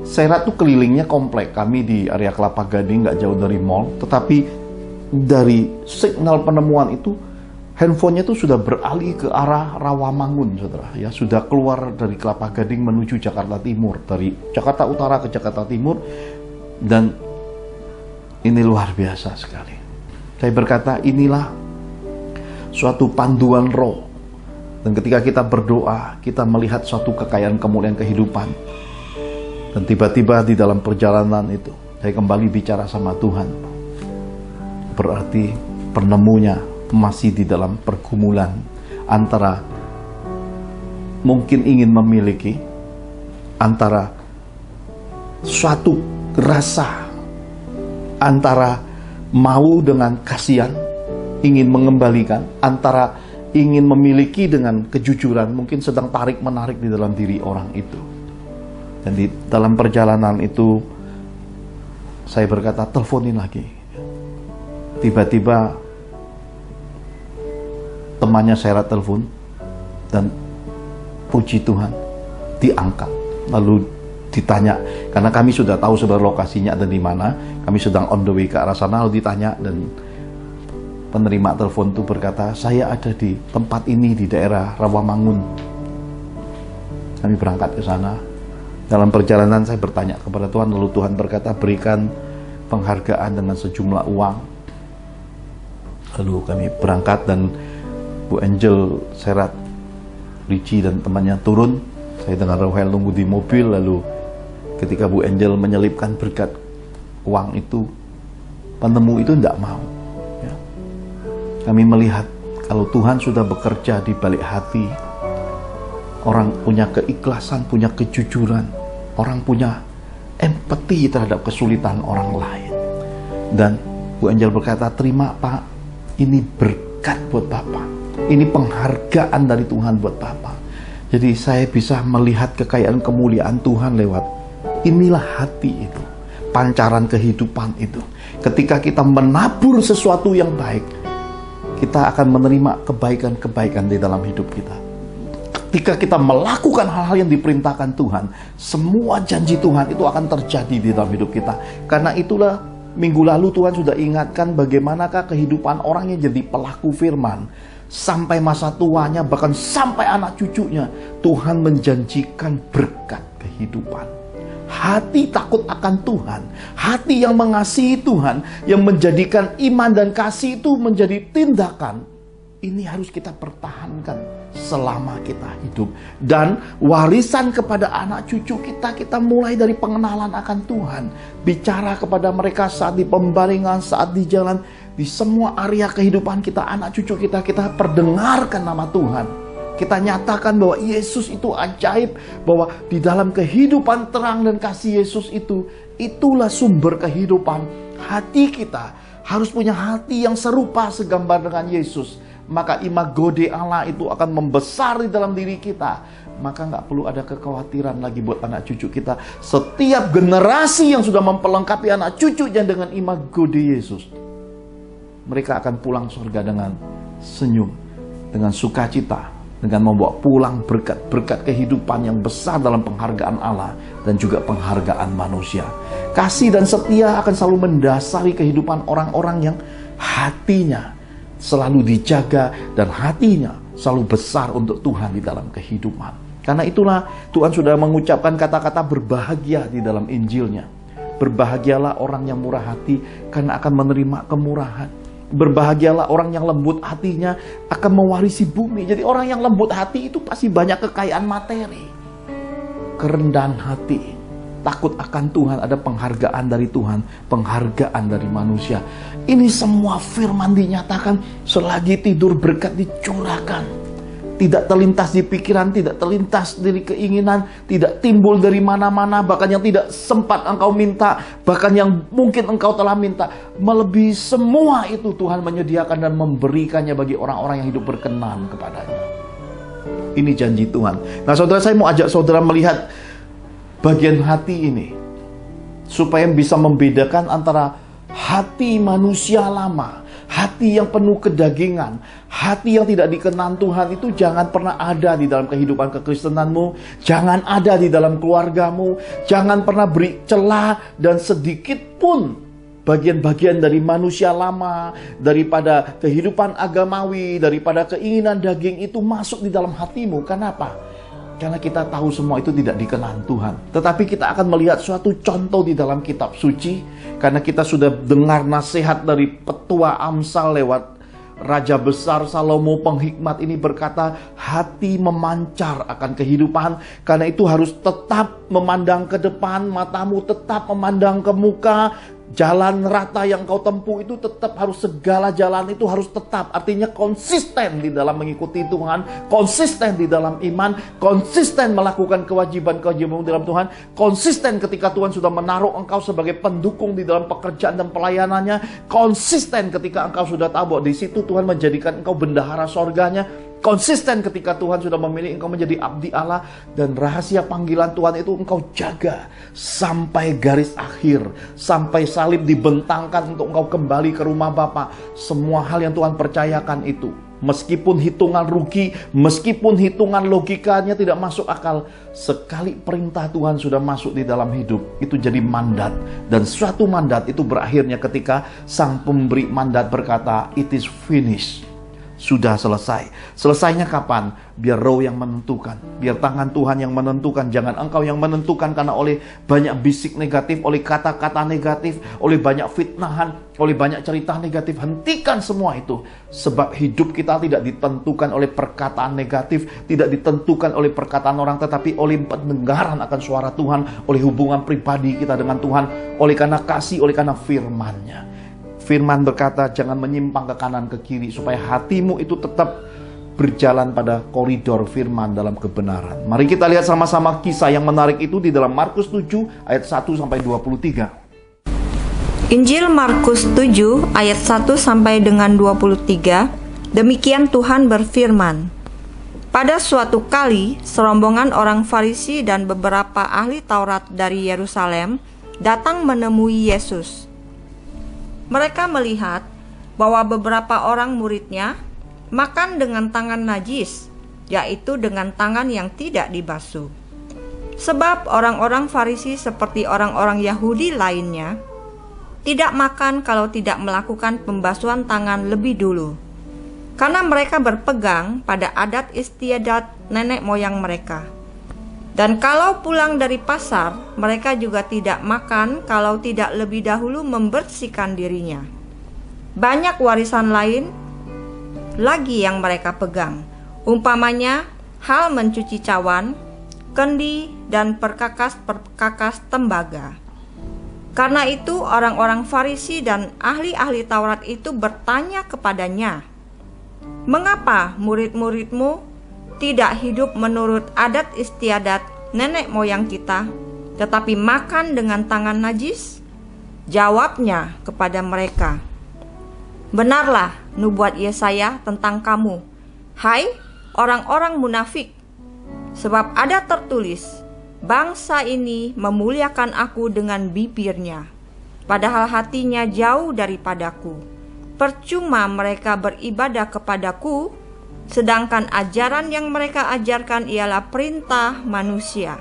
Serat tuh kelilingnya komplek. Kami di area Kelapa Gading, nggak jauh dari mall. Tetapi dari signal penemuan itu, handphonenya tuh sudah beralih ke arah Rawamangun, saudara. Ya, sudah keluar dari Kelapa Gading menuju Jakarta Timur. Dari Jakarta Utara ke Jakarta Timur. Dan ini luar biasa sekali. Saya berkata, inilah suatu panduan Roh. Dan ketika kita berdoa, kita melihat suatu kekayaan kemuliaan kehidupan. Dan tiba-tiba di dalam perjalanan itu, saya kembali bicara sama Tuhan. Berarti penemunya masih di dalam pergumulan antara mungkin ingin memiliki, antara suatu rasa, antara mau dengan kasihan, ingin mengembalikan, antara ingin memiliki dengan kejujuran, mungkin sedang tarik-menarik di dalam diri orang itu. Dan di dalam perjalanan itu, saya berkata, teleponin lagi. Tiba-tiba, temannya Sarah telepon, dan puji Tuhan diangkat. Lalu ditanya, karena kami sudah tahu sebenarnya lokasinya ada di mana, kami sedang on the way ke arah sana. Lalu ditanya, dan penerima telepon itu berkata, saya ada di tempat ini di daerah Rawamangun. Kami berangkat ke sana. Dalam perjalanan saya bertanya kepada Tuhan, lalu Tuhan berkata, berikan penghargaan dengan sejumlah uang. Lalu kami berangkat, dan Bu Angel, Serat, Richie dan temannya turun. Saya dengan Rohel nunggu di mobil. Lalu ketika Bu Angel menyelipkan berkat uang itu, penemu itu tidak mau. Ya. Kami melihat kalau Tuhan sudah bekerja di balik hati, orang punya keikhlasan, punya kejujuran, orang punya empati terhadap kesulitan orang lain. Dan Bu Angel berkata, terima Pak, ini berkat buat Bapak, ini penghargaan dari Tuhan buat Bapak. Jadi saya bisa melihat kekayaan kemuliaan Tuhan lewat inilah hati itu, pancaran kehidupan itu. Ketika kita menabur sesuatu yang baik, kita akan menerima kebaikan-kebaikan di dalam hidup kita. Ketika kita melakukan hal-hal yang diperintahkan Tuhan, semua janji Tuhan itu akan terjadi di dalam hidup kita. Karena itulah minggu lalu Tuhan sudah ingatkan bagaimanakah kehidupan orang yang jadi pelaku firman. Sampai masa tuanya, bahkan sampai anak cucunya, Tuhan menjanjikan berkat kehidupan. Hati takut akan Tuhan, hati yang mengasihi Tuhan, yang menjadikan iman dan kasih itu menjadi tindakan. Ini harus kita pertahankan selama kita hidup. Dan warisan kepada anak cucu kita, kita mulai dari pengenalan akan Tuhan. Bicara kepada mereka saat di pembaringan, saat di jalan, di semua area kehidupan kita, anak cucu kita, kita perdengarkan nama Tuhan. Kita nyatakan bahwa Yesus itu ajaib, bahwa di dalam kehidupan terang dan kasih Yesus itu, itulah sumber kehidupan. Hati kita harus punya hati yang serupa segambar dengan Yesus. Maka imago Dei Allah itu akan membesar di dalam diri kita. Maka nggak perlu ada kekhawatiran lagi buat anak cucu kita. Setiap generasi yang sudah memperlengkapi anak cucunya dengan imago Dei Yesus, mereka akan pulang surga dengan senyum, dengan sukacita, dengan membawa pulang berkat-berkat kehidupan yang besar dalam penghargaan Allah dan juga penghargaan manusia. Kasih dan setia akan selalu mendasari kehidupan orang-orang yang hatinya selalu dijaga dan hatinya selalu besar untuk Tuhan di dalam kehidupan. Karena itulah Tuhan sudah mengucapkan kata-kata berbahagia di dalam Injilnya. Berbahagialah orang yang murah hati karena akan menerima kemurahan. Berbahagialah orang yang lembut hatinya akan mewarisi bumi. Jadi orang yang lembut hati itu pasti banyak kekayaan materi. Kerendahan hati, takut akan Tuhan, ada penghargaan dari Tuhan, penghargaan dari manusia. Ini semua firman dinyatakan selagi tidur berkat dicurahkan. Tidak terlintas di pikiran, tidak terlintas dari keinginan, tidak timbul dari mana-mana, bahkan yang tidak sempat engkau minta, bahkan yang mungkin engkau telah minta. Melebihi semua itu Tuhan menyediakan dan memberikannya bagi orang-orang yang hidup berkenan kepadanya. Ini janji Tuhan. Nah saudara, saya mau ajak saudara melihat bagian hati ini, supaya bisa membedakan antara hati manusia lama, hati yang penuh kedagingan, hati yang tidak dikenan Tuhan itu jangan pernah ada di dalam kehidupan kekristenanmu, jangan ada di dalam keluargamu, jangan pernah beri celah dan sedikit pun bagian-bagian dari manusia lama, daripada kehidupan agamawi, daripada keinginan daging itu masuk di dalam hatimu. Kenapa? Karena kita tahu semua itu tidak dikenan Tuhan. Tetapi kita akan melihat suatu contoh di dalam kitab suci. Karena kita sudah dengar nasihat dari petua Amsal lewat Raja Besar Salomo penghikmat ini berkata, hati memancar akan kehidupan. Karena itu harus tetap memandang ke depan, matamu tetap memandang ke muka. Jalan rata yang kau tempuh itu tetap harus, segala jalan itu harus tetap. Artinya konsisten di dalam mengikuti Tuhan, konsisten di dalam iman, konsisten melakukan kewajiban-kewajiban dalam Tuhan, konsisten ketika Tuhan sudah menaruh engkau sebagai pendukung di dalam pekerjaan dan pelayanannya, konsisten ketika engkau sudah tahu bahwa di situ Tuhan menjadikan engkau bendahara sorganya. Konsisten ketika Tuhan sudah memilih engkau menjadi abdi Allah, dan rahasia panggilan Tuhan itu engkau jaga sampai garis akhir, sampai salib dibentangkan untuk engkau kembali ke rumah Bapa. Semua hal yang Tuhan percayakan itu, meskipun hitungan rugi, meskipun hitungan logikanya tidak masuk akal, sekali perintah Tuhan sudah masuk di dalam hidup, itu jadi mandat. Dan suatu mandat itu berakhirnya ketika sang pemberi mandat berkata, "It is finished." Sudah selesai. Selesainya kapan? Biar Roh yang menentukan, biar tangan Tuhan yang menentukan. Jangan engkau yang menentukan, karena oleh banyak bisik negatif, oleh kata-kata negatif, oleh banyak fitnahan, oleh banyak cerita negatif. Hentikan semua itu. Sebab hidup kita tidak ditentukan oleh perkataan negatif, tidak ditentukan oleh perkataan orang, tetapi oleh pendengaran akan suara Tuhan, oleh hubungan pribadi kita dengan Tuhan, oleh karena kasih, oleh karena firman-Nya. Firman berkata, jangan menyimpang ke kanan ke kiri, supaya hatimu itu tetap berjalan pada koridor firman dalam kebenaran. Mari kita lihat sama-sama kisah yang menarik itu di dalam Markus 7 ayat 1-23. Injil Markus 7 ayat 1 sampai dengan 23. Demikian Tuhan berfirman. Pada suatu kali, serombongan orang Farisi dan beberapa ahli Taurat dari Yerusalem datang menemui Yesus. Mereka melihat bahwa beberapa orang muridnya makan dengan tangan najis, yaitu dengan tangan yang tidak dibasuh. Sebab orang-orang Farisi seperti orang-orang Yahudi lainnya tidak makan kalau tidak melakukan pembasuhan tangan lebih dulu, karena mereka berpegang pada adat istiadat nenek moyang mereka. Dan kalau pulang dari pasar, mereka juga tidak makan kalau tidak lebih dahulu membersihkan dirinya. Banyak warisan lain lagi yang mereka pegang, umpamanya hal mencuci cawan, kendi, dan perkakas-perkakas tembaga. Karena itu orang-orang Farisi dan ahli-ahli Taurat itu bertanya kepadanya, "Mengapa murid-muridmu tidak hidup menurut adat istiadat nenek moyang kita, tetapi makan dengan tangan najis?" Jawabnya kepada mereka, "Benarlah nubuat Yesaya tentang kamu, hai orang-orang munafik. Sebab ada tertulis, bangsa ini memuliakan aku dengan bibirnya, padahal hatinya jauh daripadaku. Percuma mereka beribadah kepadaku, sedangkan ajaran yang mereka ajarkan ialah perintah manusia.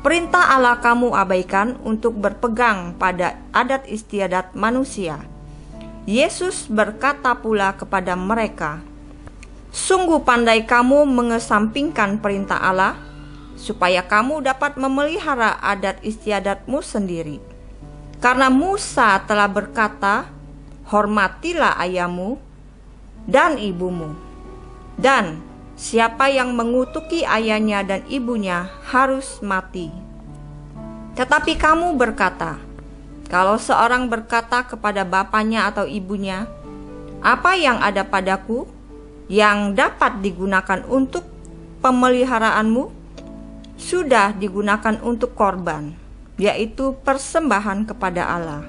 Perintah Allah kamu abaikan untuk berpegang pada adat istiadat manusia." Yesus berkata pula kepada mereka, "Sungguh pandai kamu mengesampingkan perintah Allah, supaya kamu dapat memelihara adat istiadatmu sendiri. Karena Musa telah berkata, hormatilah ayahmu dan ibumu. Dan siapa yang mengutuki ayahnya dan ibunya harus mati. Tetapi kamu berkata, kalau seorang berkata kepada bapaknya atau ibunya, apa yang ada padaku yang dapat digunakan untuk pemeliharaanmu, sudah digunakan untuk korban, yaitu persembahan kepada Allah.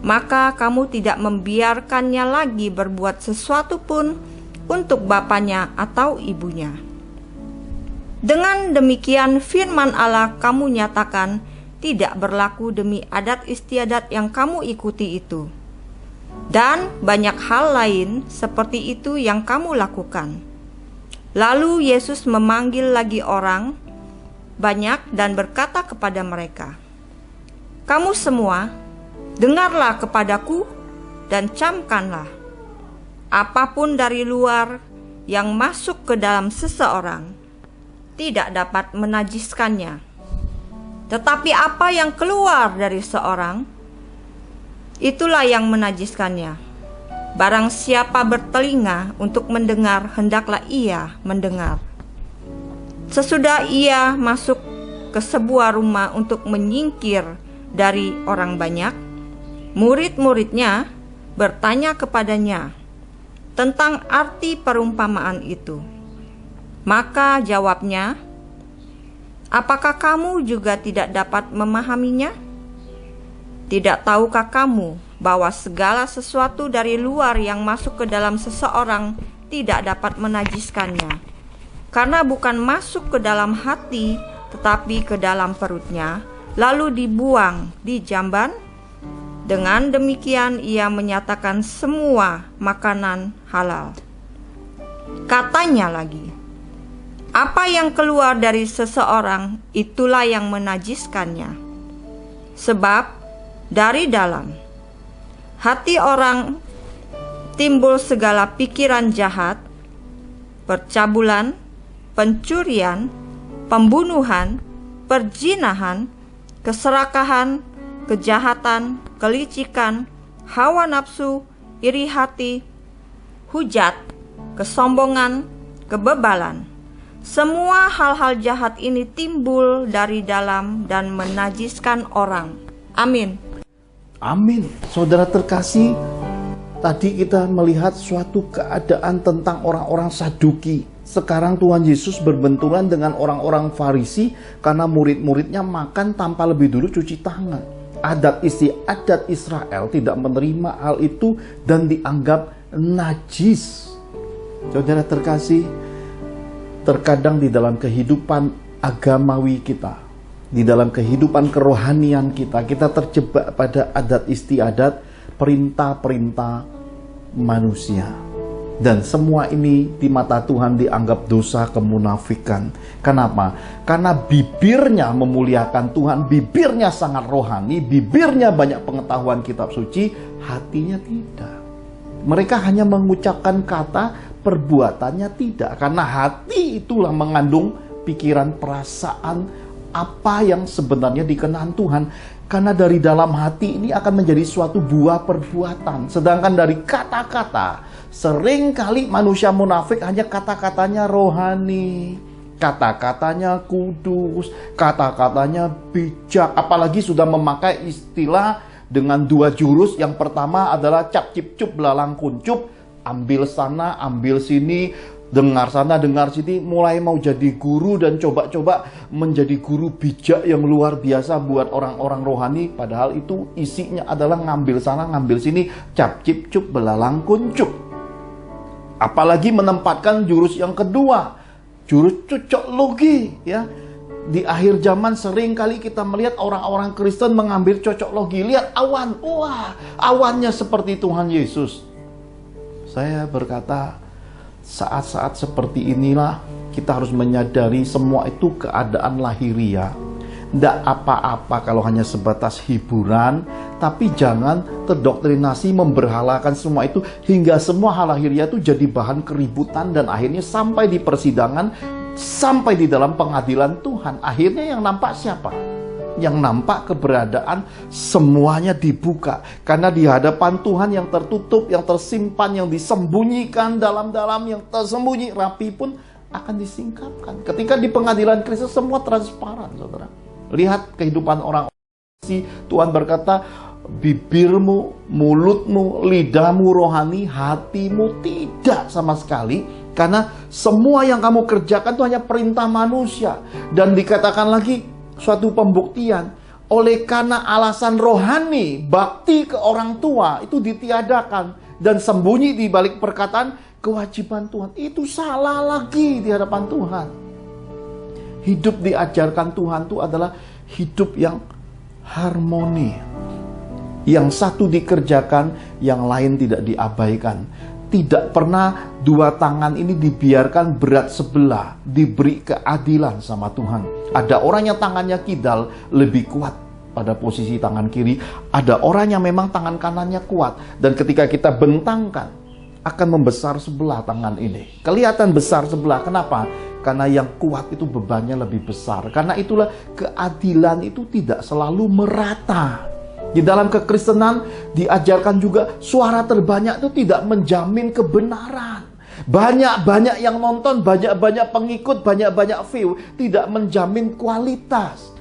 Maka kamu tidak membiarkannya lagi berbuat sesuatu pun untuk bapaknya atau ibunya. Dengan demikian firman Allah kamu nyatakan tidak berlaku demi adat istiadat yang kamu ikuti itu. Dan banyak hal lain seperti itu yang kamu lakukan." Lalu Yesus memanggil lagi orang banyak dan berkata kepada mereka, "Kamu semua, dengarlah kepadaku dan camkanlah. Apapun dari luar yang masuk ke dalam seseorang tidak dapat menajiskannya. Tetapi apa yang keluar dari seorang, itulah yang menajiskannya. Barang siapa bertelinga untuk mendengar, hendaklah ia mendengar." Sesudah ia masuk ke sebuah rumah untuk menyingkir dari orang banyak, murid-muridnya bertanya kepadanya tentang arti perumpamaan itu. Maka jawabnya, "Apakah kamu juga tidak dapat memahaminya? Tidak tahukah kamu bahwa segala sesuatu dari luar yang masuk ke dalam seseorang tidak dapat menajiskannya, karena bukan masuk ke dalam hati, tetapi ke dalam perutnya, lalu dibuang di jamban. Dengan demikian ia menyatakan semua makanan halal. Katanya lagi, apa yang keluar dari seseorang, itulah yang menajiskannya. Sebab dari dalam hati orang timbul segala pikiran jahat, percabulan, pencurian, pembunuhan, perzinahan, keserakahan, kejahatan, kelicikan, hawa nafsu, iri hati, hujat, kesombongan, kebebalan. Semua hal-hal jahat ini timbul dari dalam dan menajiskan orang. Amin. Amin. Saudara terkasih, tadi kita melihat suatu keadaan tentang orang-orang Saduki. Sekarang Tuhan Yesus berbenturan dengan orang-orang Farisi karena murid-muridnya makan tanpa lebih dulu cuci tangan. Adat istiadat Israel tidak menerima hal itu dan dianggap najis. Saudara terkasih, terkadang di dalam kehidupan agamawi kita, di dalam kehidupan kerohanian kita, kita terjebak pada adat istiadat, perintah-perintah manusia. Dan semua ini di mata Tuhan dianggap dosa kemunafikan. Kenapa? Karena bibirnya memuliakan Tuhan, bibirnya sangat rohani, bibirnya banyak pengetahuan kitab suci, hatinya tidak. Mereka hanya mengucapkan kata, perbuatannya tidak. Karena hati itulah mengandung pikiran, perasaan, apa yang sebenarnya dikenan Tuhan. Karena dari dalam hati ini akan menjadi suatu buah perbuatan. Sedangkan dari kata-kata, seringkali manusia munafik hanya kata-katanya rohani, kata-katanya kudus, kata-katanya bijak. Apalagi sudah memakai istilah dengan dua jurus. Yang pertama adalah cap cip cup belalang kuncup, ambil sana ambil sini, dengar sana dengar sini, mulai mau jadi guru dan coba-coba menjadi guru bijak yang luar biasa buat orang-orang rohani. Padahal itu isinya adalah ngambil sana ngambil sini, cap cip cup belalang kuncup. Apalagi menempatkan jurus yang kedua, jurus cocok logi, ya. Di akhir zaman sering kali kita melihat orang-orang Kristen mengambil cocok logi. Lihat awan, wah, awannya seperti Tuhan Yesus. Saya berkata, saat-saat seperti inilah kita harus menyadari semua itu keadaan lahiriah. Tidak apa-apa kalau hanya sebatas hiburan, tapi jangan terdoktrinasi memberhalakan semua itu hingga semua hal lahiriah itu jadi bahan keributan dan akhirnya sampai di persidangan, sampai di dalam pengadilan Tuhan. Akhirnya yang nampak siapa? Yang nampak keberadaan semuanya dibuka. Karena di hadapan Tuhan yang tertutup, yang tersimpan, yang disembunyikan dalam-dalam, yang tersembunyi rapi pun akan disingkapkan. Ketika di pengadilan Kristus semua transparan, saudara. Lihat kehidupan orang. Tuhan berkata, bibirmu, mulutmu, lidahmu rohani, hatimu tidak sama sekali. Karena semua yang kamu kerjakan itu hanya perintah manusia. Dan dikatakan lagi, suatu pembuktian, oleh karena alasan rohani, bakti ke orang tua itu ditiadakan dan sembunyi di balik perkataan kewajiban Tuhan, itu salah lagi di hadapan Tuhan. Hidup diajarkan Tuhan itu adalah hidup yang harmoni. Yang satu dikerjakan, yang lain tidak diabaikan. Tidak pernah dua tangan ini dibiarkan berat sebelah, diberi keadilan sama Tuhan. Ada orang yang tangannya kidal lebih kuat pada posisi tangan kiri, ada orang yang memang tangan kanannya kuat, dan ketika kita bentangkan akan membesar sebelah tangan ini. Kelihatan besar sebelah. Kenapa? Karena yang kuat itu bebannya lebih besar. Karena itulah keadilan itu tidak selalu merata. Di dalam kekristenan diajarkan juga suara terbanyak itu tidak menjamin kebenaran. Banyak-banyak yang nonton, banyak-banyak pengikut, banyak-banyak view tidak menjamin kualitas.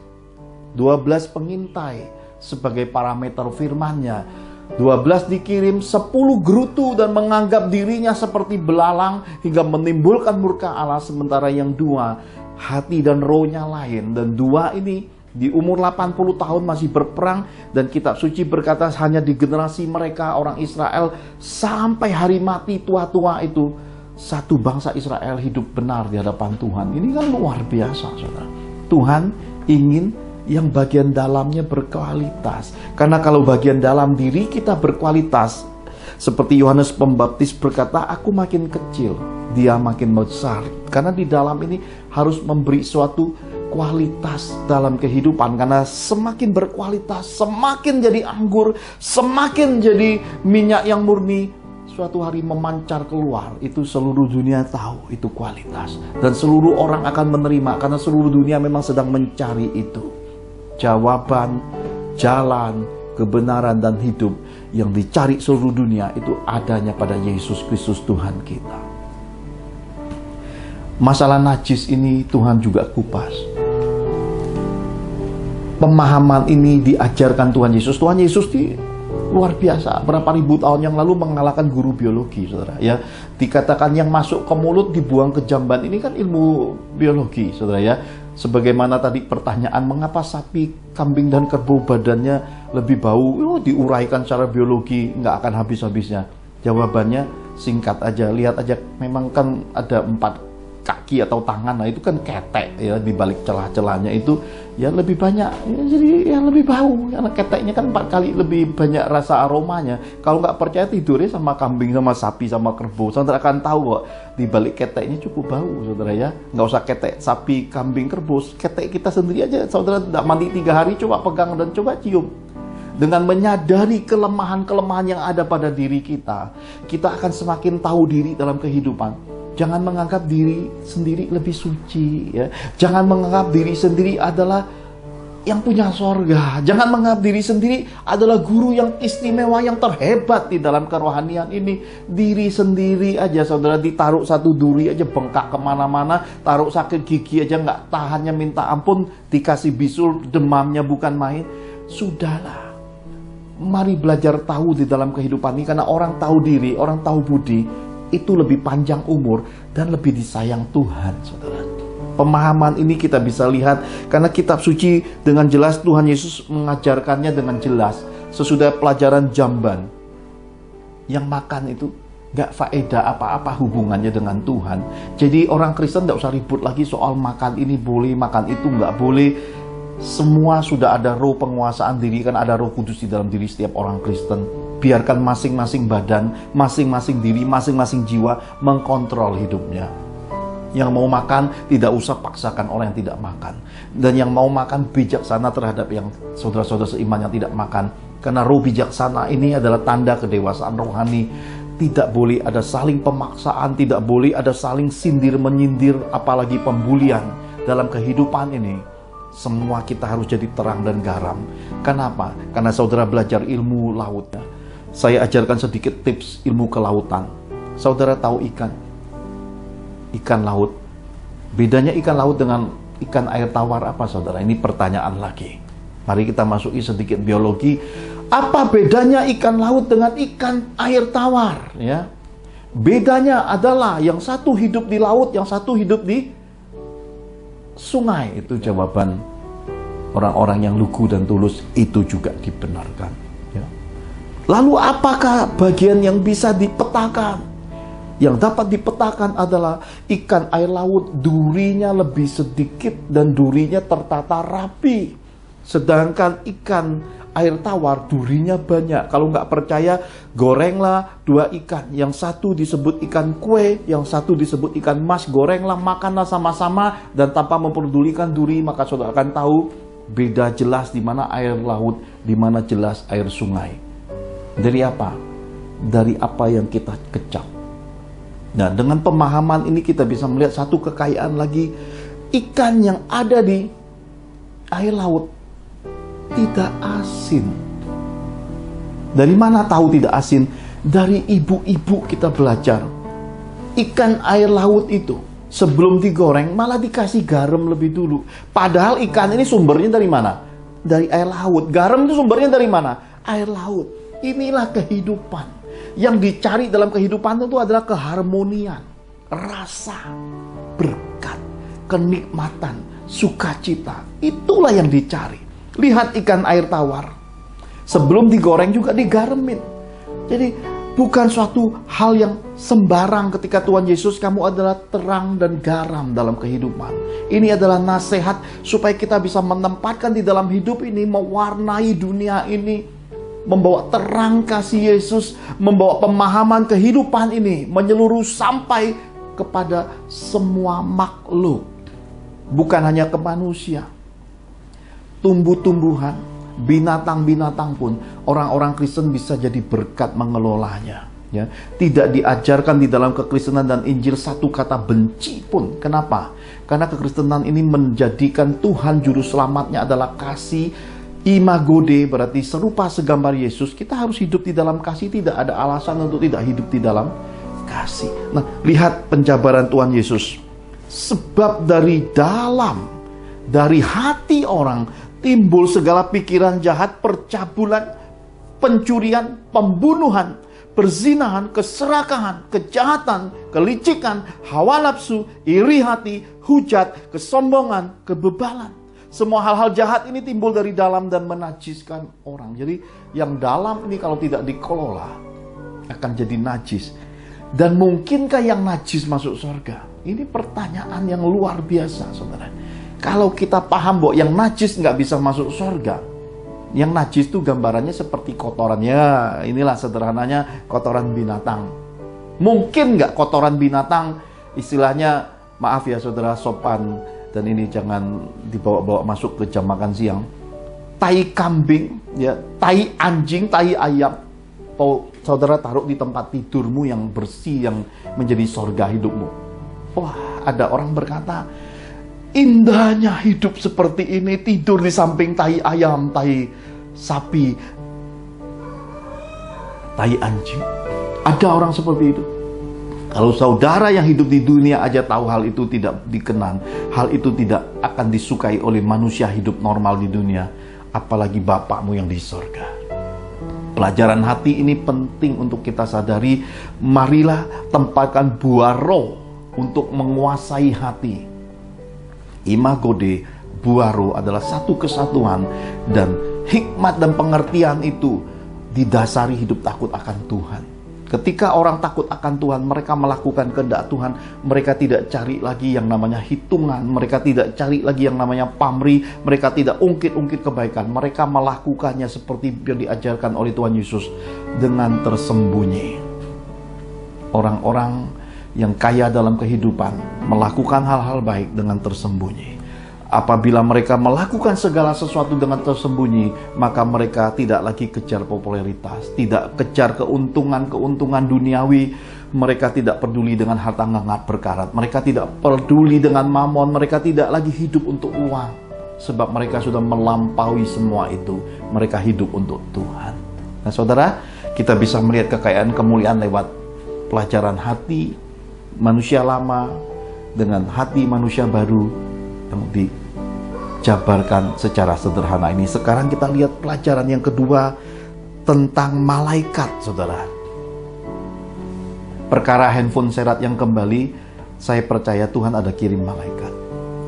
12 pengintai sebagai parameter firman-Nya. 12 dikirim, 10 gerutu dan menganggap dirinya seperti belalang hingga menimbulkan murka Allah, sementara yang 2 hati dan rohnya lain. Dan 2 ini di umur 80 tahun masih berperang, dan kitab suci berkata hanya di generasi mereka orang Israel sampai hari mati tua-tua itu satu bangsa Israel hidup benar di hadapan Tuhan. Ini kan luar biasa, saudara. Tuhan ingin yang bagian dalamnya berkualitas. Karena kalau bagian dalam diri kita berkualitas, seperti Yohanes Pembaptis berkata, aku makin kecil, dia makin besar. Karena di dalam ini harus memberi suatu kualitas dalam kehidupan. Karena semakin berkualitas, semakin jadi anggur, semakin jadi minyak yang murni, suatu hari memancar keluar. Itu seluruh dunia tahu itu kualitas. Dan seluruh orang akan menerima. Karena seluruh dunia memang sedang mencari itu. Jawaban, jalan, kebenaran dan hidup yang dicari seluruh dunia itu adanya pada Yesus Kristus Tuhan kita. Masalah najis ini Tuhan juga kupas. Pemahaman ini diajarkan Tuhan Yesus. Tuhan Yesus luar biasa. Berapa ribu tahun yang lalu mengalahkan guru biologi, saudara. Ya, dikatakan yang masuk ke mulut dibuang ke jamban. Ini kan ilmu biologi, saudara ya. Sebagaimana tadi pertanyaan, mengapa sapi, kambing, dan kerbau badannya lebih bau? Diuraikan secara biologi, nggak akan habis-habisnya. Jawabannya singkat aja, lihat aja, memang kan ada 4 kaki atau tangan, nah itu kan ketek ya, di balik celah-celahnya itu ya lebih banyak, ya, jadi yang lebih bau, karena keteknya kan 4 kali lebih banyak rasa aromanya. Kalau nggak percaya, tidurnya sama kambing, sama sapi, sama kerbau, saudara akan tahu kok di balik keteknya cukup bau, saudara ya. Nggak usah ketek sapi, kambing, kerbau, ketek kita sendiri aja, saudara tidak mandi 3 hari, coba pegang dan coba cium. Dengan menyadari kelemahan-kelemahan yang ada pada diri kita, kita akan semakin tahu diri dalam kehidupan. Jangan menganggap diri sendiri lebih suci, ya. Jangan menganggap diri sendiri adalah yang punya sorga. Jangan menganggap diri sendiri adalah guru yang istimewa, yang terhebat di dalam kerohanian ini. Diri sendiri aja, saudara, ditaruh satu duri aja bengkak kemana-mana, taruh sakit gigi aja nggak tahannya minta ampun, dikasih bisul demamnya bukan main. Sudahlah, mari belajar tahu di dalam kehidupan ini, karena orang tahu diri, orang tahu budi, itu lebih panjang umur dan lebih disayang Tuhan, saudara. Pemahaman ini kita bisa lihat karena kitab suci dengan jelas Tuhan Yesus mengajarkannya dengan jelas. Sesudah pelajaran jamban, yang makan itu gak faedah apa-apa hubungannya dengan Tuhan. Jadi orang Kristen gak usah ribut lagi soal makan ini boleh, makan itu gak boleh. Semua sudah ada roh penguasaan diri, kan ada Roh Kudus di dalam diri setiap orang Kristen. Biarkan masing-masing badan, masing-masing diri, masing-masing jiwa mengkontrol hidupnya. Yang mau makan tidak usah paksakan orang yang tidak makan. Dan yang mau makan bijaksana terhadap yang saudara-saudara seiman yang tidak makan. Karena roh bijaksana ini adalah tanda kedewasaan rohani. Tidak boleh ada saling pemaksaan, tidak boleh ada saling sindir-menyindir, apalagi pembulian dalam kehidupan ini. Semua kita harus jadi terang dan garam. Kenapa? Karena saudara belajar ilmu laut. Saya ajarkan sedikit tips ilmu kelautan. Saudara tahu ikan laut. Bedanya ikan laut dengan ikan air tawar apa, saudara? Ini pertanyaan lagi. Mari kita masuki sedikit biologi. Apa bedanya ikan laut dengan ikan air tawar? Ya, bedanya adalah yang satu hidup di laut, yang satu hidup di sungai. Itu jawaban orang-orang yang lugu dan tulus, itu juga dibenarkan, ya. Lalu apakah bagian yang bisa dipetakan? Yang dapat dipetakan adalah ikan air laut durinya lebih sedikit dan durinya tertata rapi. Sedangkan ikan air tawar durinya banyak. Kalau nggak percaya, gorenglah 2 ikan. Yang satu disebut ikan kue, yang satu disebut ikan mas. Gorenglah, makanlah sama-sama dan tanpa memperdulikan duri, maka saudara akan tahu beda jelas di mana air laut, di mana jelas air sungai. Dari apa? Dari apa yang kita kecap. Nah, dengan pemahaman ini kita bisa melihat satu kekayaan lagi. Ikan yang ada di air laut tidak asin. Dari mana tahu tidak asin? Dari ibu-ibu kita belajar. Ikan air laut itu sebelum digoreng malah dikasih garam lebih dulu. Padahal ikan ini sumbernya dari mana? Dari air laut. Garam itu sumbernya dari mana? Air laut. Inilah kehidupan. Yang dicari dalam kehidupan itu adalah keharmonian, rasa, berkat, kenikmatan, sukacita. Itulah yang dicari. Lihat ikan air tawar. Sebelum digoreng juga digaremin. Jadi bukan suatu hal yang sembarang ketika Tuhan Yesus, kamu adalah terang dan garam dalam kehidupan. Ini adalah nasihat supaya kita bisa menempatkan di dalam hidup ini, mewarnai dunia ini, membawa terang kasih Yesus, membawa pemahaman kehidupan ini, menyeluruh sampai kepada semua makhluk. Bukan hanya ke manusia, tumbuh-tumbuhan, binatang-binatang pun orang-orang Kristen bisa jadi berkat mengelolanya. Ya, tidak diajarkan di dalam kekristenan dan Injil satu kata benci pun. Kenapa? Karena kekristenan ini menjadikan Tuhan juru selamatnya adalah kasih. Imago Dei berarti serupa segambar Yesus. Kita harus hidup di dalam kasih, tidak ada alasan untuk tidak hidup di dalam kasih. Nah, lihat penjabaran Tuhan Yesus. Sebab dari hati orang timbul segala pikiran jahat, percabulan, pencurian, pembunuhan, perzinahan, keserakahan, kejahatan, kelicikan, hawa nafsu, iri hati, hujat, kesombongan, kebebalan. Semua hal-hal jahat ini timbul dari dalam dan menajiskan orang. Jadi yang dalam ini kalau tidak dikelola akan jadi najis. Dan mungkinkah yang najis masuk surga? Ini pertanyaan yang luar biasa, saudara. Kalau kita paham bahwa yang najis nggak bisa masuk surga, yang najis itu gambarannya seperti kotorannya, inilah sederhananya kotoran binatang. Mungkin nggak kotoran binatang, istilahnya maaf ya saudara, sopan, dan ini jangan dibawa-bawa masuk ke jam makan siang. Tai kambing, ya, tai anjing, tai ayam, saudara taruh di tempat tidurmu yang bersih, yang menjadi surga hidupmu. Wah, ada orang berkata, indahnya hidup seperti ini, tidur di samping tai ayam, tai sapi, tai anjing. Ada orang seperti itu. Kalau saudara yang hidup di dunia aja tahu hal itu tidak dikenan, hal itu tidak akan disukai oleh manusia hidup normal di dunia, apalagi Bapakmu yang di surga. Pelajaran hati ini penting untuk kita sadari. Marilah tempatkan buah roh untuk menguasai hati. Imago Dei, buah roh adalah satu kesatuan, dan hikmat dan pengertian itu didasari hidup takut akan Tuhan. Ketika orang takut akan Tuhan, mereka melakukan kehendak Tuhan. Mereka tidak cari lagi yang namanya hitungan, mereka tidak cari lagi yang namanya pamrih, mereka tidak ungkit-ungkit kebaikan. Mereka melakukannya seperti yang diajarkan oleh Tuhan Yesus, dengan tersembunyi. Orang-orang yang kaya dalam kehidupan melakukan hal-hal baik dengan tersembunyi. Apabila mereka melakukan segala sesuatu dengan tersembunyi, maka mereka tidak lagi kejar popularitas, tidak kejar keuntungan duniawi. Mereka tidak peduli dengan harta ngangkat berkarat, mereka tidak peduli dengan mamon, mereka tidak lagi hidup untuk uang, sebab mereka sudah melampaui semua itu. Mereka hidup untuk Tuhan. Nah saudara, kita bisa melihat kekayaan kemuliaan lewat pelajaran hati manusia lama dengan hati manusia baru yang dijabarkan secara sederhana ini. Sekarang kita lihat pelajaran yang kedua tentang malaikat, saudara. Perkara handphone serat yang kembali, saya percaya Tuhan ada kirim malaikat.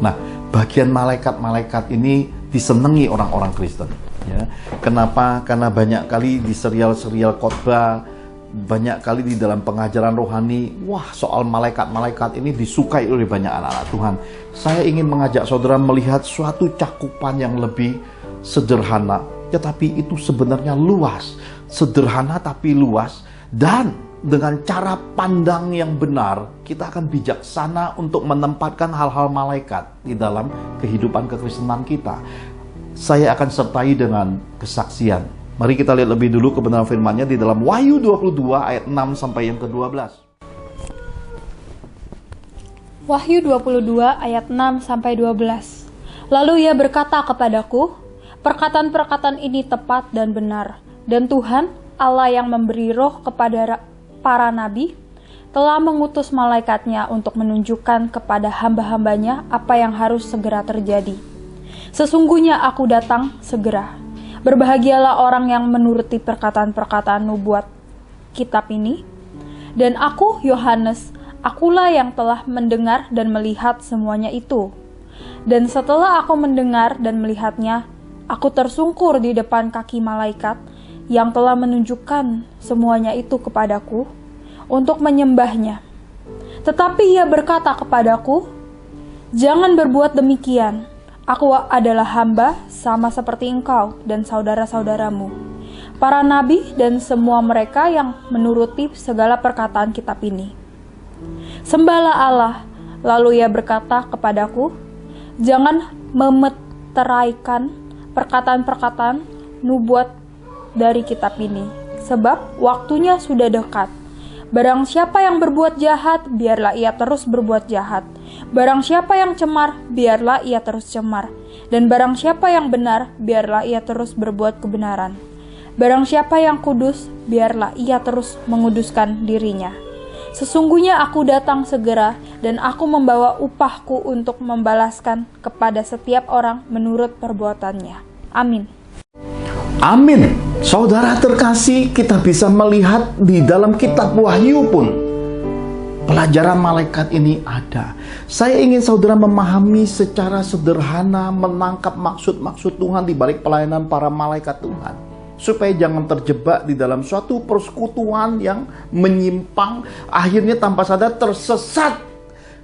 Nah, bagian malaikat-malaikat ini disenangi orang-orang Kristen. Ya. Kenapa? Karena banyak kali di serial-serial khotbah, banyak kali di dalam pengajaran rohani, wah soal malaikat-malaikat ini disukai oleh banyak anak-anak Tuhan. Saya ingin mengajak saudara melihat suatu cakupan yang lebih sederhana, tetapi itu sebenarnya luas. Sederhana tapi luas, dan dengan cara pandang yang benar, kita akan bijaksana untuk menempatkan hal-hal malaikat di dalam kehidupan kekristenan kita. Saya akan sertai dengan kesaksian. Mari kita lihat lebih dulu kebenaran firman-Nya di dalam Wahyu 22 ayat 6 sampai yang ke-12. Wahyu 22 ayat 6 sampai 12. Lalu ia berkata kepadaku, perkataan-perkataan ini tepat dan benar, dan Tuhan Allah yang memberi roh kepada para nabi telah mengutus malaikatnya untuk menunjukkan kepada hamba-hambanya apa yang harus segera terjadi. Sesungguhnya aku datang segera. Berbahagialah orang yang menuruti perkataan-perkataan nubuat kitab ini. Dan aku, Yohanes, akulah yang telah mendengar dan melihat semuanya itu. Dan setelah aku mendengar dan melihatnya, aku tersungkur di depan kaki malaikat yang telah menunjukkan semuanya itu kepadaku untuk menyembahnya. Tetapi ia berkata kepadaku, "Jangan berbuat demikian. Aku adalah hamba sama seperti engkau dan saudara-saudaramu, para nabi dan semua mereka yang menuruti segala perkataan kitab ini. Sembahlah Allah." Lalu ia berkata kepadaku, "Jangan memeteraikan perkataan-perkataan nubuat dari kitab ini, sebab waktunya sudah dekat. Barang siapa yang berbuat jahat, biarlah ia terus berbuat jahat. Barang siapa yang cemar, biarlah ia terus cemar. Dan barang siapa yang benar, biarlah ia terus berbuat kebenaran. Barang siapa yang kudus, biarlah ia terus menguduskan dirinya. Sesungguhnya aku datang segera, dan aku membawa upahku untuk membalaskan kepada setiap orang menurut perbuatannya. Amin. Amin. Saudara terkasih, kita bisa melihat di dalam kitab Wahyu pun pelajaran malaikat ini ada. Saya ingin saudara memahami secara sederhana, menangkap maksud-maksud Tuhan di balik pelayanan para malaikat Tuhan, supaya jangan terjebak di dalam suatu persekutuan yang menyimpang, akhirnya tanpa sadar tersesat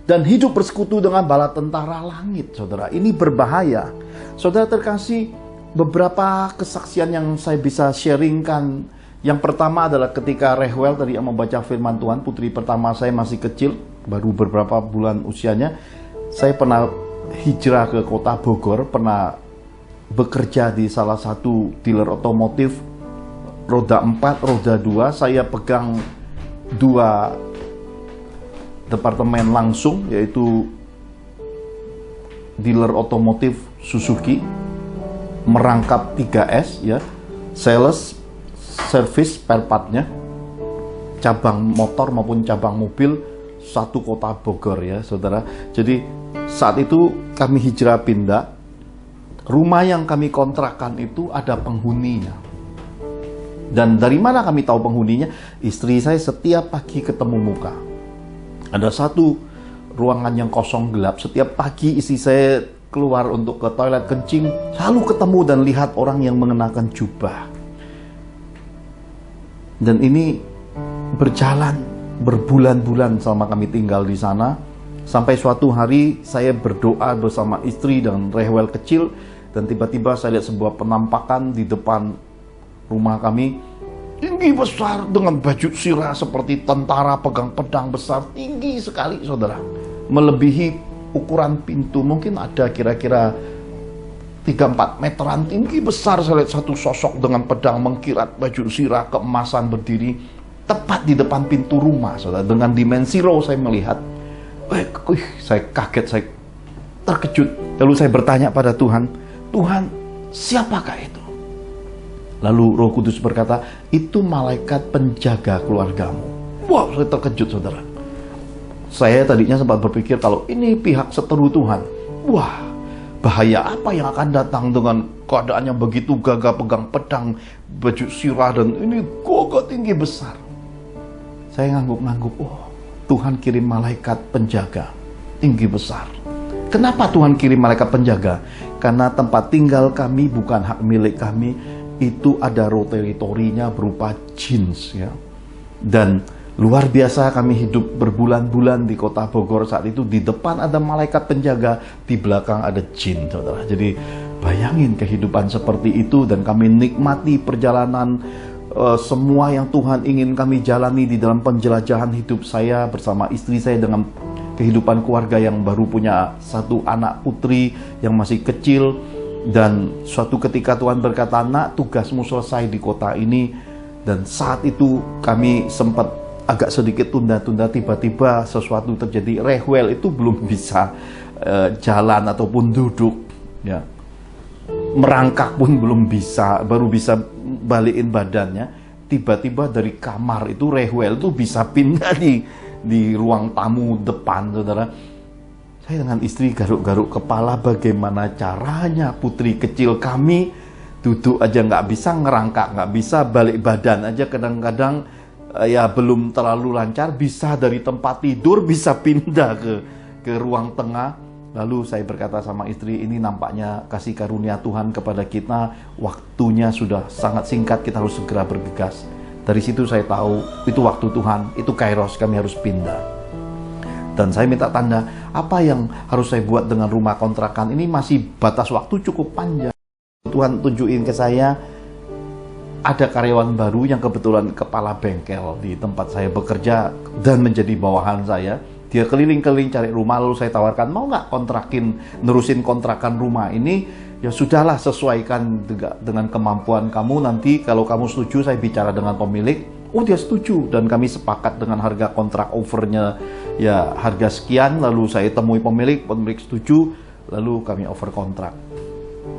dan hidup bersekutu dengan bala tentara langit. Saudara, ini berbahaya. Saudara terkasih, beberapa kesaksian yang saya bisa sharingkan. Yang pertama adalah ketika Rehwel tadi yang membaca firman Tuhan, putri pertama saya masih kecil, baru beberapa bulan usianya. Saya pernah hijrah ke kota Bogor, pernah bekerja di salah satu dealer otomotif roda 4, roda 2. Saya pegang 2 departemen langsung, yaitu dealer otomotif Suzuki, merangkap 3S ya, sales, service, spare part-nya, cabang motor maupun cabang mobil, satu kota Bogor ya saudara. Jadi saat itu kami hijrah pindah. Rumah yang kami kontrakkan itu ada penghuninya. Dan dari mana kami tahu penghuninya? Istri saya setiap pagi ketemu muka. Ada satu ruangan yang kosong gelap. Setiap pagi istri saya keluar untuk ke toilet kencing, selalu ketemu dan lihat orang yang mengenakan jubah. Dan ini berjalan berbulan-bulan selama kami tinggal di sana. Sampai suatu hari saya berdoa bersama istri dan Rehwel kecil, dan tiba-tiba saya lihat sebuah penampakan di depan rumah kami, tinggi besar dengan baju sirah seperti tentara pegang pedang besar, tinggi sekali saudara, melebihi ukuran pintu, mungkin ada kira-kira 3-4 meteran, tinggi besar. Saya lihat satu sosok dengan pedang mengkilat, baju sirah keemasan berdiri tepat di depan pintu rumah saudara. Dengan dimensi raw saya melihat, saya kaget, saya terkejut. Lalu saya bertanya pada Tuhan, "Tuhan, siapakah itu?" Lalu Roh Kudus berkata, "Itu malaikat penjaga keluargamu." Wow, saya terkejut saudara. Saya tadinya sempat berpikir kalau ini pihak seteru Tuhan. Wah, bahaya apa yang akan datang dengan keadaan yang begitu gagah, pegang pedang, baju sirah, dan ini gagah tinggi besar. Saya ngangguk-ngangguk, oh, Tuhan kirim malaikat penjaga tinggi besar. Kenapa Tuhan kirim malaikat penjaga? Karena tempat tinggal kami bukan hak milik kami, itu ada roh teritorinya berupa jin ya. Dan luar biasa kami hidup berbulan-bulan di kota Bogor saat itu. Di depan ada malaikat penjaga, di belakang ada jin saudara. Jadi bayangin kehidupan seperti itu, dan kami nikmati perjalanan semua yang Tuhan ingin kami jalani di dalam penjelajahan hidup saya bersama istri saya dengan kehidupan keluarga yang baru punya satu anak putri yang masih kecil. Dan suatu ketika Tuhan berkata, "Nak, tugasmu selesai di kota ini." Dan saat itu kami sempat agak sedikit tunda-tunda, tiba-tiba sesuatu terjadi. Rehwel itu belum bisa jalan ataupun duduk ya. Merangkak pun belum bisa, baru bisa balikin badannya. Tiba-tiba dari kamar itu Rehwel itu bisa pindah di ruang tamu depan saudara. Saya dengan istri garuk-garuk kepala, bagaimana caranya putri kecil kami duduk aja nggak bisa, ngerangkak nggak bisa, balik badan aja kadang-kadang ya belum terlalu lancar. Bisa dari tempat tidur bisa pindah ke ruang tengah. Lalu saya berkata sama istri, ini nampaknya kasih karunia Tuhan kepada kita, waktunya sudah sangat singkat, kita harus segera bergegas. Dari situ saya tahu, itu waktu Tuhan, itu kairos, kami harus pindah. Dan saya minta tanda, apa yang harus saya buat dengan rumah kontrakan ini masih batas waktu cukup panjang. Tuhan tunjukin ke saya, ada karyawan baru yang kebetulan kepala bengkel di tempat saya bekerja dan menjadi bawahan saya. Dia keliling-keliling cari rumah, lalu saya tawarkan, mau nggak nerusin kontrakan rumah ini? Ya sudahlah, sesuaikan dengan kemampuan kamu, nanti kalau kamu setuju saya bicara dengan pemilik. Oh, dia setuju, dan kami sepakat dengan harga kontrak overnya ya harga sekian, lalu saya temui pemilik setuju, lalu kami over kontrak.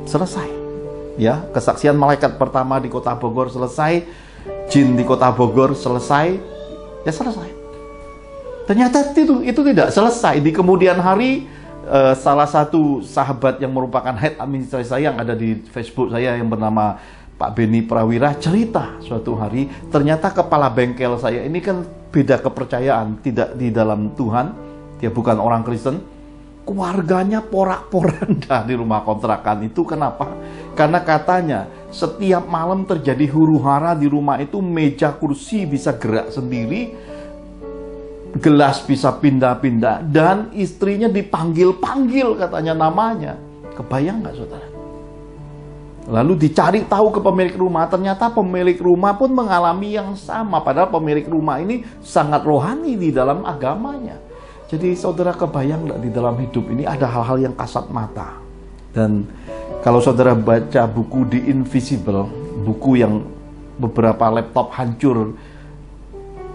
Selesai. Ya, kesaksian malaikat pertama di Kota Bogor selesai, jin di Kota Bogor selesai, ya selesai. Ternyata itu tidak selesai. Di kemudian hari, salah satu sahabat yang merupakan head administrasi saya yang ada di Facebook saya yang bernama Pak Beni Prawira cerita suatu hari, ternyata kepala bengkel saya ini kan beda kepercayaan, tidak di dalam Tuhan, dia bukan orang Kristen, keluarganya porak-poranda di rumah kontrakan itu. Kenapa? Karena katanya setiap malam terjadi huru-hara di rumah itu, meja kursi bisa gerak sendiri, gelas bisa pindah-pindah, dan istrinya dipanggil-panggil katanya namanya. Kebayang nggak saudara? Lalu dicari tahu ke pemilik rumah, ternyata pemilik rumah pun mengalami yang sama, padahal pemilik rumah ini sangat rohani di dalam agamanya. Jadi saudara kebayang nggak, di dalam hidup ini ada hal-hal yang kasat mata. Dan kalau saudara baca buku The Invisible, buku yang beberapa laptop hancur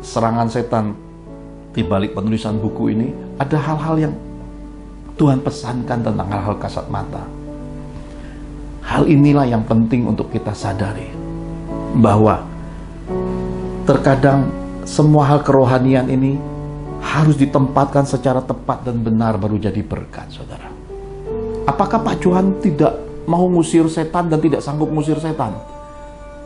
serangan setan, di balik penulisan buku ini ada hal-hal yang Tuhan pesankan tentang hal-hal kasat mata. Hal inilah yang penting untuk kita sadari, bahwa terkadang semua hal kerohanian ini harus ditempatkan secara tepat dan benar baru jadi berkat, saudara. Apakah Pak Johan tidak mau ngusir setan dan tidak sanggup ngusir setan?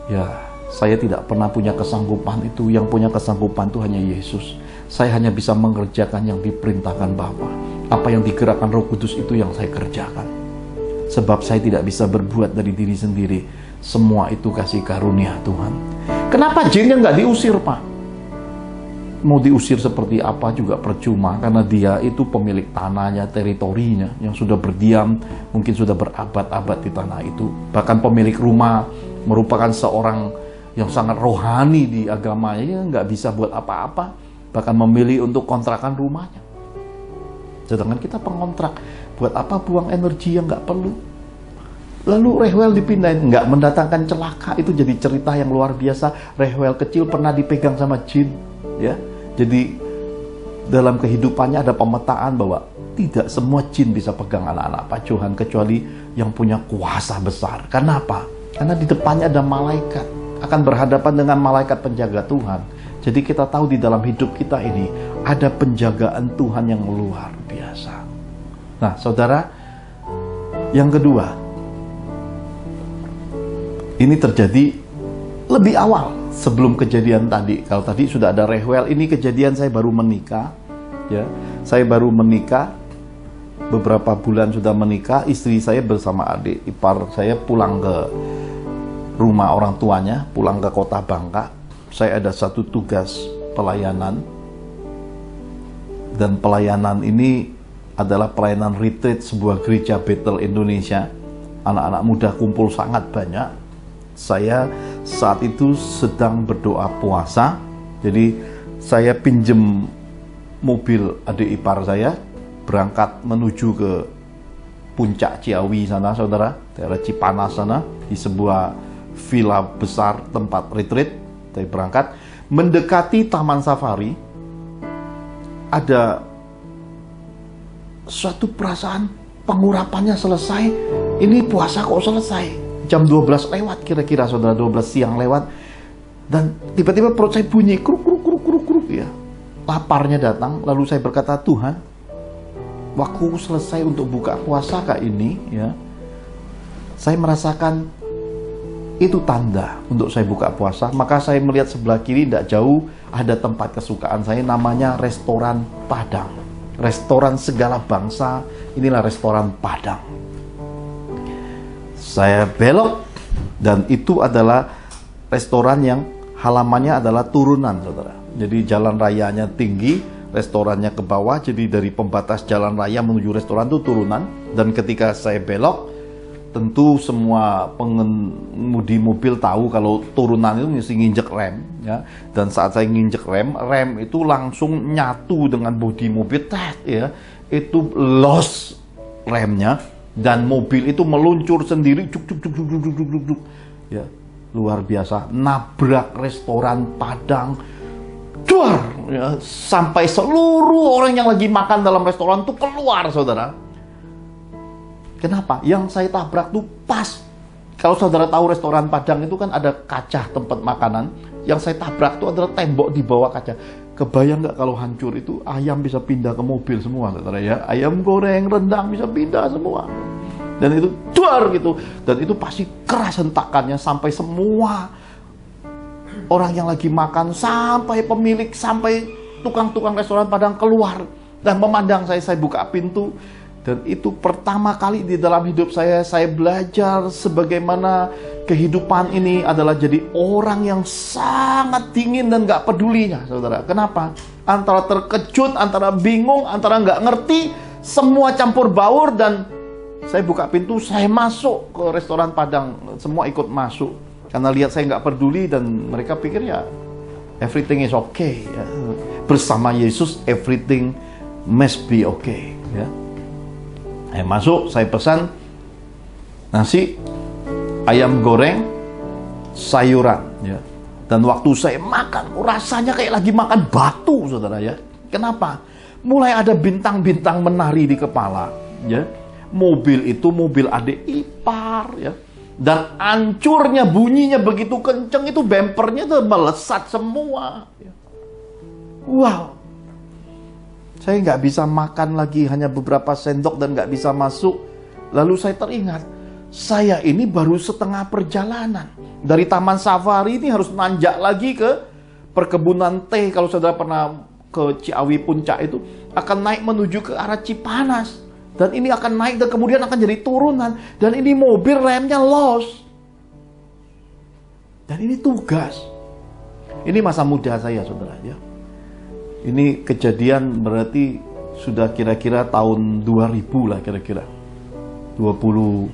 Ya, saya tidak pernah punya kesanggupan itu. Yang punya kesanggupan itu hanya Yesus. Saya hanya bisa mengerjakan yang diperintahkan Bapa. Apa yang digerakkan Roh Kudus itu yang saya kerjakan. Sebab saya tidak bisa berbuat dari diri sendiri. Semua itu kasih karunia Tuhan. Kenapa jinnya nggak diusir, Pak? Mau diusir seperti apa juga percuma, karena dia itu pemilik tanahnya, teritorinya, yang sudah berdiam, mungkin sudah berabad-abad di tanah itu. Bahkan pemilik rumah merupakan seorang yang sangat rohani di agamanya, nggak bisa buat apa-apa. Bahkan memilih untuk kontrakan rumahnya. Sedangkan kita pengontrak, buat apa buang energi yang nggak perlu? Lalu rewel dipindahin, nggak mendatangkan celaka, itu jadi cerita yang luar biasa. Rewel kecil pernah dipegang sama jin, ya. Jadi dalam kehidupannya ada pemetaan bahwa tidak semua jin bisa pegang anak-anak Pak Johan, kecuali yang punya kuasa besar. Kenapa? Karena di depannya ada malaikat, akan berhadapan dengan malaikat penjaga Tuhan. Jadi kita tahu di dalam hidup kita ini ada penjagaan Tuhan yang luar biasa. Nah, saudara, yang kedua, ini terjadi lebih awal sebelum kejadian tadi. Kalau tadi sudah ada rewel, ini kejadian saya baru menikah. Ya, saya baru menikah, beberapa bulan sudah menikah. Istri saya bersama adik ipar saya pulang ke rumah orang tuanya, pulang ke kota Bangka. Saya ada satu tugas pelayanan, dan pelayanan ini adalah pelayanan retreat sebuah gereja Bethel Indonesia. Anak-anak muda kumpul sangat banyak. Saya saat itu sedang berdoa puasa, jadi saya pinjem mobil adik ipar saya, berangkat menuju ke puncak Ciawi sana, saudara, daerah Cipanas sana, di sebuah villa besar tempat retreat. Saya berangkat, mendekati Taman Safari, ada suatu perasaan pengurapannya selesai. Ini puasa kok selesai? Jam 12 lewat kira-kira, saudara, 12 siang lewat. Dan tiba-tiba perut saya bunyi, kruk, kruk, kruk, kruk, kruk, ya. Laparnya datang, lalu saya berkata, Tuhan, waktu selesai untuk buka puasa kak ini, ya. Saya merasakan itu tanda untuk saya buka puasa. Maka saya melihat sebelah kiri tidak jauh ada tempat kesukaan saya, namanya restoran Padang. restoran segala bangsa, inilah restoran Padang. Saya belok, dan itu adalah restoran yang halamannya adalah turunan, saudara. Jadi jalan rayanya tinggi, restorannya ke bawah, jadi dari pembatas jalan raya menuju restoran itu turunan. Dan ketika saya belok, tentu semua pengemudi mobil tahu kalau turunan itu mesti nginjek rem, ya. Dan saat saya nginjek rem itu langsung nyatu dengan bodi mobil, ya. Itu los remnya, dan mobil itu meluncur sendiri, juk, ya. Luar biasa, nabrak restoran Padang, duar, ya, sampai seluruh orang yang lagi makan dalam restoran itu keluar, saudara. Kenapa? Yang saya tabrak tuh pas. Kalau saudara tahu restoran Padang itu kan ada kaca tempat makanan. Yang saya tabrak tuh adalah tembok di bawah kaca. Kebayang nggak kalau hancur itu, ayam bisa pindah ke mobil semua, saudara, ya. Ayam goreng, rendang bisa pindah semua. Dan itu duar gitu. Dan itu pasti keras hentakannya sampai semua orang yang lagi makan, sampai pemilik, sampai tukang-tukang restoran Padang keluar dan memandang saya buka pintu. Dan itu pertama kali di dalam hidup saya belajar sebagaimana kehidupan ini adalah jadi orang yang sangat dingin dan gak pedulinya, saudara. Kenapa? Antara terkejut, antara bingung, antara gak ngerti, semua campur baur. Dan saya buka pintu, saya masuk ke restoran Padang, semua ikut masuk. Karena lihat saya nggak peduli dan mereka pikir ya everything is okay, ya. Bersama Yesus everything must be okay, ya. Saya masuk, saya pesan nasi, ayam goreng, sayuran, ya. Dan waktu saya makan, rasanya kayak lagi makan batu, saudara, ya. Kenapa? Mulai ada bintang-bintang menari di kepala, ya. Mobil itu mobil adik ipar, ya. Dan hancurnya, bunyinya begitu kenceng, itu bempernya tuh melesat semua. Wow. Saya nggak bisa makan lagi, hanya beberapa sendok dan nggak bisa masuk. Lalu saya teringat, saya ini baru setengah perjalanan. Dari Taman Safari ini harus nanjak lagi ke perkebunan teh. Kalau saudara pernah ke Ciawi Puncak itu, akan naik menuju ke arah Cipanas. Dan ini akan naik dan kemudian akan jadi turunan. Dan ini mobil remnya los. Dan ini tugas. Ini masa muda saya, saudara, ya. Ini kejadian berarti sudah kira-kira tahun 2000 lah kira-kira. 21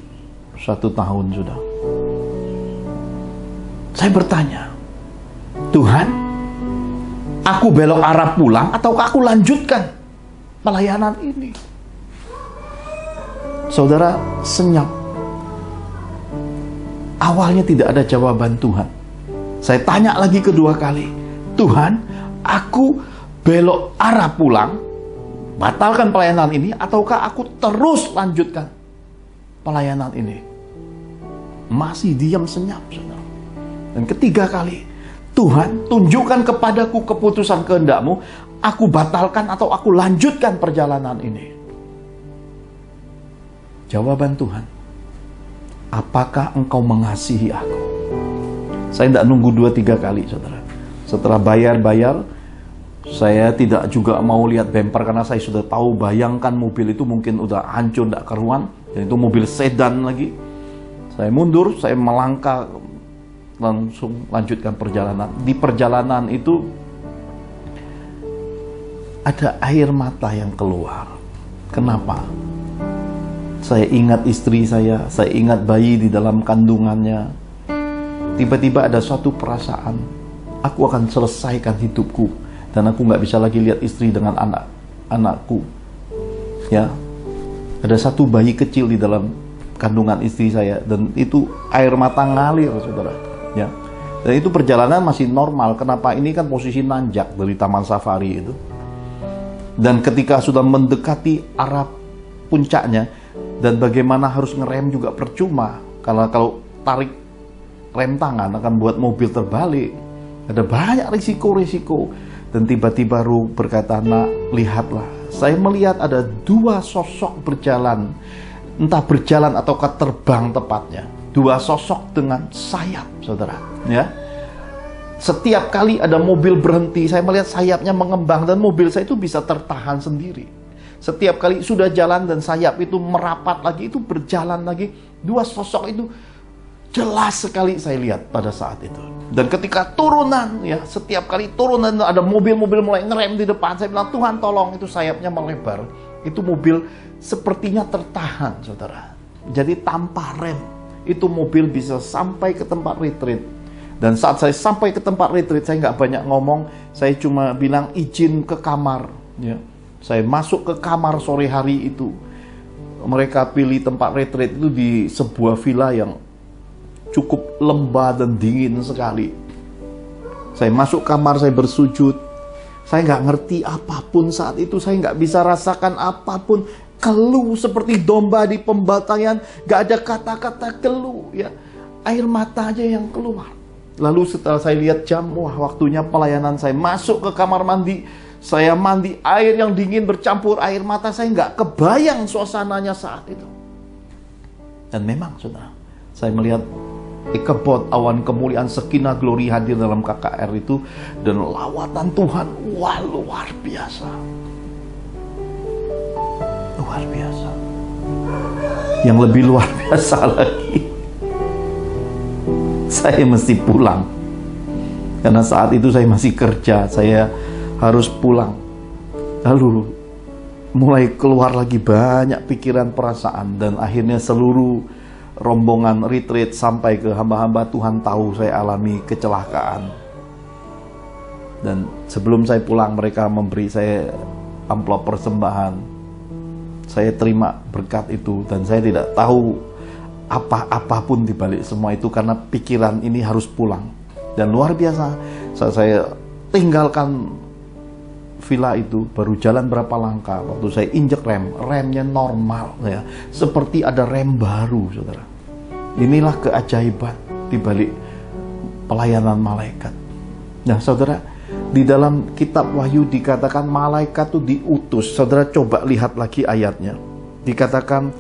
tahun sudah. Saya bertanya, Tuhan, aku belok arah pulang ataukah aku lanjutkan pelayanan ini? Saudara, senyap. Awalnya tidak ada jawaban Tuhan. Saya tanya lagi kedua kali, Tuhan, aku belok arah pulang, batalkan pelayanan ini, ataukah aku terus lanjutkan pelayanan ini? Masih diam senyap, saudara. Dan ketiga kali, Tuhan, tunjukkan kepadaku keputusan kehendak-Mu, aku batalkan atau aku lanjutkan perjalanan ini. Jawaban Tuhan, apakah engkau mengasihi aku? Saya tidak nunggu 2-3 kali, saudara. Setelah bayar, saya tidak juga mau lihat bemper karena saya sudah tahu, bayangkan mobil itu mungkin udah hancur, tidak karuan. Dan itu mobil sedan lagi. Saya mundur, saya melangkah, langsung lanjutkan perjalanan. Di perjalanan itu ada air mata yang keluar. Kenapa? Saya ingat istri saya ingat bayi di dalam kandungannya. Tiba-tiba ada suatu perasaan, aku akan selesaikan hidupku. Dan aku nggak bisa lagi lihat istri dengan anakku. Ya, ada satu bayi kecil di dalam kandungan istri saya. Dan itu air mata ngalir, saudara. Ya. Dan itu perjalanan masih normal. Kenapa? Ini kan posisi nanjak dari Taman Safari itu. Dan ketika sudah mendekati arah puncaknya, dan bagaimana harus ngerem juga percuma. Kalau tarik rem tangan akan buat mobil terbalik. Ada banyak risiko-risiko. Dan tiba-tiba Ruh berkata, nak, lihatlah. Saya melihat ada 2 sosok berjalan. Entah berjalan ataukah terbang tepatnya. 2 sosok dengan sayap, saudara. Ya. Setiap kali ada mobil berhenti, saya melihat sayapnya mengembang dan mobil saya itu bisa tertahan sendiri. Setiap kali sudah jalan dan sayap itu merapat lagi, itu berjalan lagi, dua sosok itu jelas sekali saya lihat pada saat itu. Dan ketika turunan, ya, setiap kali turunan ada mobil-mobil mulai ngerem di depan, saya bilang, Tuhan tolong, itu sayapnya melebar. Itu mobil sepertinya tertahan, saudara. Jadi tanpa rem, itu mobil bisa sampai ke tempat retreat. Dan saat saya sampai ke tempat retreat, saya nggak banyak ngomong, saya cuma bilang izin ke kamar, ya. Saya masuk ke kamar sore hari itu. Mereka pilih tempat retreat itu di sebuah villa yang cukup lembah dan dingin sekali. Saya masuk kamar, saya bersujud. Saya nggak ngerti apapun saat itu. Saya nggak bisa rasakan apapun. Keluh seperti domba di pembantaian. Nggak ada kata-kata keluh. Ya. Air mata aja yang keluar. Lalu setelah saya lihat jam, wah waktunya pelayanan, saya masuk ke kamar mandi. Saya mandi, air yang dingin bercampur air mata, saya nggak kebayang suasananya saat itu. Dan memang, saudara, saya melihat Ikebot, awan kemuliaan Shekinah glory hadir dalam KKR itu. Dan lawatan Tuhan, wah luar biasa. Luar biasa. Yang lebih luar biasa lagi, saya mesti pulang. Karena saat itu saya masih kerja, saya harus pulang. Lalu mulai keluar lagi banyak pikiran, perasaan. Dan akhirnya seluruh rombongan retreat sampai ke hamba-hamba Tuhan tahu saya alami kecelakaan. Dan sebelum saya pulang, mereka memberi saya amplop persembahan. Saya terima berkat itu. Dan saya tidak tahu apapun di balik semua itu, karena pikiran ini harus pulang. Dan luar biasa, saat saya tinggalkan villa itu, baru jalan berapa langkah, waktu saya injek remnya normal, ya, seperti ada rem baru, saudara. Inilah keajaiban di balik pelayanan malaikat. Nah, saudara, di dalam kitab Wahyu dikatakan malaikat itu diutus. Saudara coba lihat lagi ayatnya. Dikatakan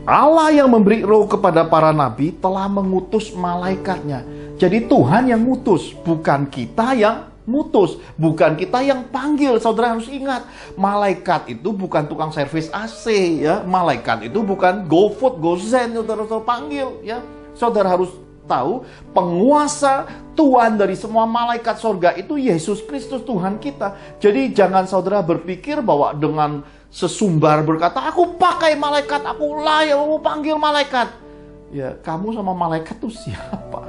Allah yang memberi roh kepada para nabi telah mengutus malaikatnya. Jadi Tuhan yang ngutus, bukan kita yang mutus, bukan kita yang panggil. Saudara harus ingat, malaikat itu bukan tukang servis AC, ya. Malaikat itu bukan GoFood, GoZen, saudara panggil, ya. Saudara harus tahu, penguasa Tuhan dari semua malaikat sorga itu Yesus Kristus Tuhan kita. Jadi jangan saudara berpikir bahwa dengan sesumbar berkata, aku pakai malaikat, aku layak, aku panggil malaikat. Ya, kamu sama malaikat itu siapa?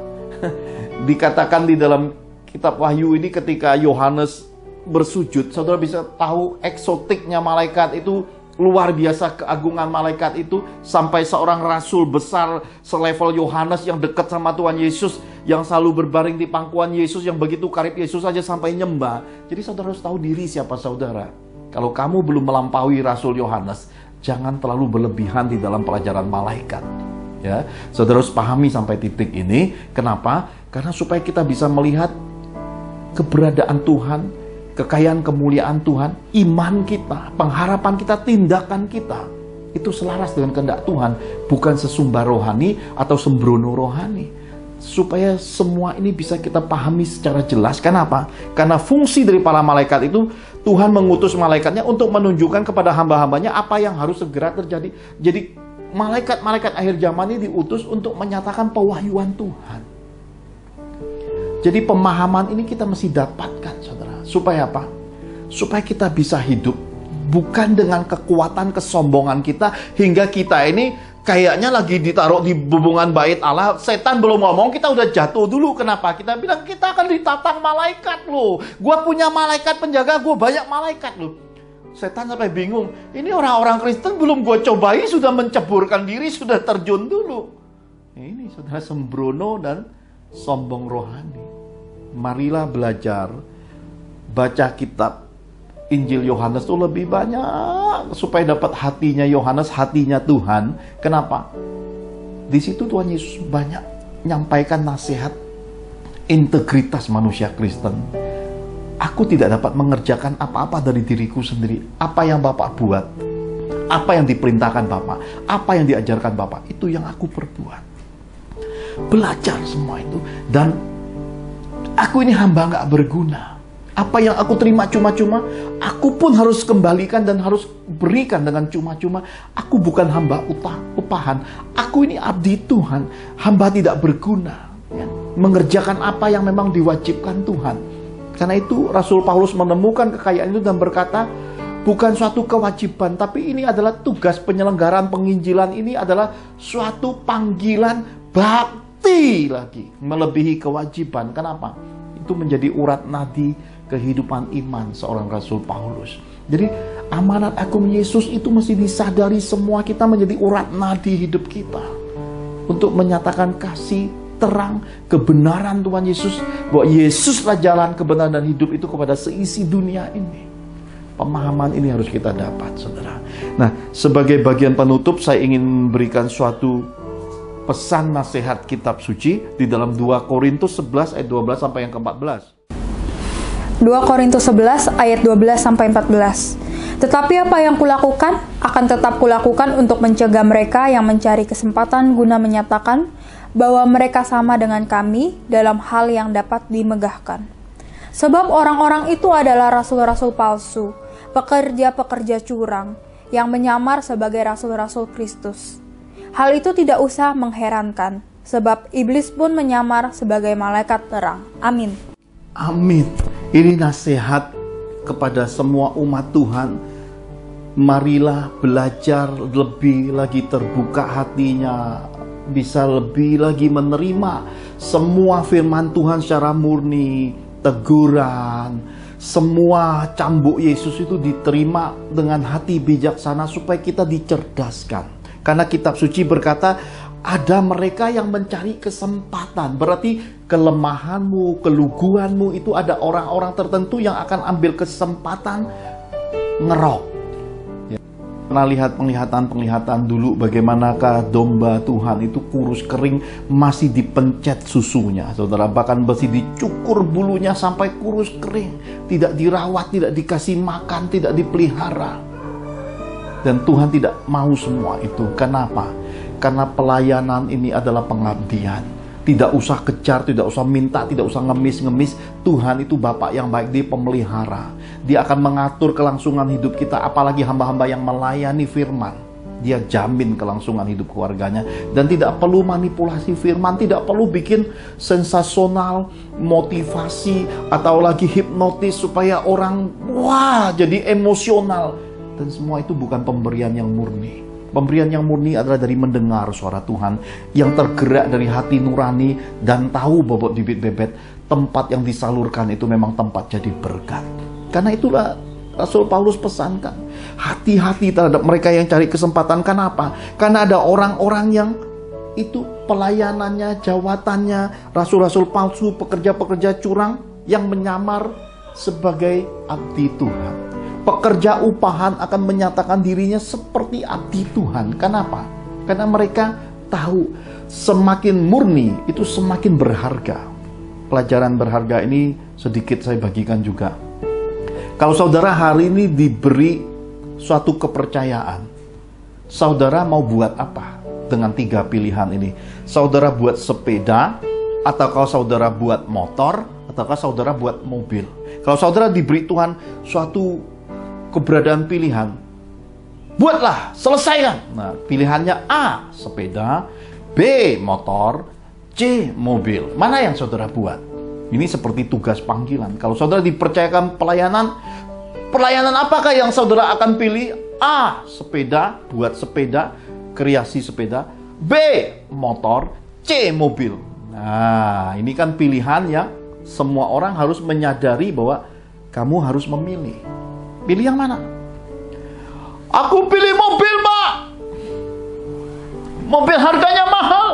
Dikatakan di dalam kitab Wahyu ini, ketika Yohanes bersujud, saudara bisa tahu eksotiknya malaikat itu, luar biasa keagungan malaikat itu, sampai seorang rasul besar selevel Yohanes yang dekat sama Tuhan Yesus, yang selalu berbaring di pangkuan Yesus, yang begitu karib Yesus saja sampai nyembah. Jadi saudara harus tahu diri siapa saudara. Kalau kamu belum melampaui rasul Yohanes, jangan terlalu berlebihan di dalam pelajaran malaikat. Ya, saudara harus pahami sampai titik ini. Kenapa? Karena supaya kita bisa melihat keberadaan Tuhan, kekayaan kemuliaan Tuhan, iman kita, pengharapan kita, tindakan kita, itu selaras dengan kehendak Tuhan, bukan sesumbar rohani atau sembrono rohani. Supaya semua ini bisa kita pahami secara jelas. Kenapa? Karena fungsi dari para malaikat itu, Tuhan mengutus malaikatnya untuk menunjukkan kepada hamba-hambanya apa yang harus segera terjadi. Jadi malaikat-malaikat akhir zaman ini diutus untuk menyatakan pewahyuan Tuhan. Jadi pemahaman ini kita mesti dapatkan, saudara. Supaya apa? Supaya kita bisa hidup bukan dengan kekuatan kesombongan kita, hingga kita ini kayaknya lagi ditaruh di bubungan bait Allah. Setan belum ngomong, kita udah jatuh dulu. Kenapa? Kita bilang kita akan ditatang malaikat loh. Gua punya malaikat penjaga, gua banyak malaikat loh. Setan sampai bingung. Ini orang-orang Kristen belum gua cobai sudah menceburkan diri, sudah terjun dulu. Ini saudara sembrono dan sombong rohani. Marilah belajar baca kitab Injil Yohanes itu lebih banyak supaya dapat hatinya Yohanes, hatinya Tuhan. Kenapa? Di situ Tuhan Yesus banyak menyampaikan nasihat integritas manusia Kristen. Aku tidak dapat mengerjakan apa-apa dari diriku sendiri. Apa yang Bapak buat, apa yang diperintahkan Bapak, apa yang diajarkan Bapak, itu yang aku perbuat. Belajar semua itu. Dan aku ini hamba gak berguna. Apa yang aku terima cuma-cuma, aku pun harus kembalikan dan harus berikan dengan cuma-cuma. Aku bukan hamba upahan. Aku ini abdi Tuhan, hamba tidak berguna, ya, mengerjakan apa yang memang diwajibkan Tuhan. Karena itu Rasul Paulus menemukan kekayaan itu dan berkata, bukan suatu kewajiban, tapi ini adalah tugas penyelenggaraan penginjilan. Ini adalah suatu panggilan bakti lagi, melebihi kewajiban. Kenapa? Itu menjadi urat nadi kehidupan iman seorang Rasul Paulus. Jadi amanat agung Yesus itu mesti disadari semua kita menjadi urat nadi hidup kita. Untuk menyatakan kasih, terang, kebenaran Tuhan Yesus. Bahwa Yesuslah jalan, kebenaran dan hidup itu kepada seisi dunia ini. Pemahaman ini harus kita dapat, saudara. Nah, sebagai bagian penutup saya ingin berikan suatu pesan nasihat kitab suci di dalam 2 Korintus 11 ayat 12 sampai yang ke-14. 2 Korintus 11 ayat 12 sampai 14. Tetapi apa yang kulakukan akan tetap kulakukan untuk mencegah mereka yang mencari kesempatan guna menyatakan bahwa mereka sama dengan kami dalam hal yang dapat dimegahkan. Sebab orang-orang itu adalah rasul-rasul palsu, pekerja-pekerja curang yang menyamar sebagai rasul-rasul Kristus. Hal itu tidak usah mengherankan, sebab iblis pun menyamar sebagai malaikat terang. Amin. Amin. Ini nasihat kepada semua umat Tuhan. Marilah belajar lebih lagi terbuka hatinya, bisa lebih lagi menerima semua firman Tuhan secara murni, teguran, semua cambuk Yesus itu diterima dengan hati bijaksana supaya kita dicerdaskan. Karena kitab suci berkata, ada mereka yang mencari kesempatan. Berarti kelemahanmu, keluguanmu itu ada orang-orang tertentu yang akan ambil kesempatan ngerok. Ya. Pernah lihat penglihatan dulu bagaimanakah domba Tuhan itu kurus kering masih dipencet susunya, saudara. Bahkan masih dicukur bulunya sampai kurus kering. Tidak dirawat, tidak dikasih makan, tidak dipelihara. Dan Tuhan tidak mau semua itu. Kenapa? Karena pelayanan ini adalah pengabdian. Tidak usah kejar, tidak usah minta, tidak usah ngemis-ngemis. Tuhan itu Bapak yang baik, Dia pemelihara. Dia akan mengatur kelangsungan hidup kita. Apalagi hamba-hamba yang melayani firman. Dia jamin kelangsungan hidup keluarganya. Dan tidak perlu manipulasi firman. Tidak perlu bikin sensasional, motivasi, atau lagi hipnotis supaya orang wah jadi emosional. Dan semua itu bukan pemberian yang murni. Pemberian yang murni adalah dari mendengar suara Tuhan, yang tergerak dari hati nurani dan tahu bobot bibit bebet. Tempat yang disalurkan itu memang tempat jadi berkat. Karena itulah Rasul Paulus pesankan, hati-hati terhadap mereka yang cari kesempatan. Kenapa? Karena ada orang-orang yang itu pelayanannya, jawatannya, rasul-rasul palsu, pekerja-pekerja curang yang menyamar sebagai abdi Tuhan. Pekerja upahan akan menyatakan dirinya seperti abdi Tuhan. Kenapa? Karena mereka tahu semakin murni itu semakin berharga. Pelajaran berharga ini sedikit saya bagikan juga. Kalau saudara hari ini diberi suatu kepercayaan, saudara mau buat apa dengan 3 pilihan ini? Saudara buat sepeda, ataukah saudara buat motor, ataukah saudara buat mobil? Kalau saudara diberi Tuhan suatu keberadaan pilihan, buatlah, selesaikan. Nah, pilihannya A, sepeda, B, motor, C, mobil. Mana yang saudara buat? Ini seperti tugas panggilan. Kalau saudara dipercayakan pelayanan apakah yang saudara akan pilih? A, sepeda, buat sepeda, kreasi sepeda. B, motor, C, mobil. Nah, ini kan pilihan yang semua orang harus menyadari bahwa kamu harus memilih. Pilih yang mana? Aku pilih mobil, Pak. Mobil harganya mahal.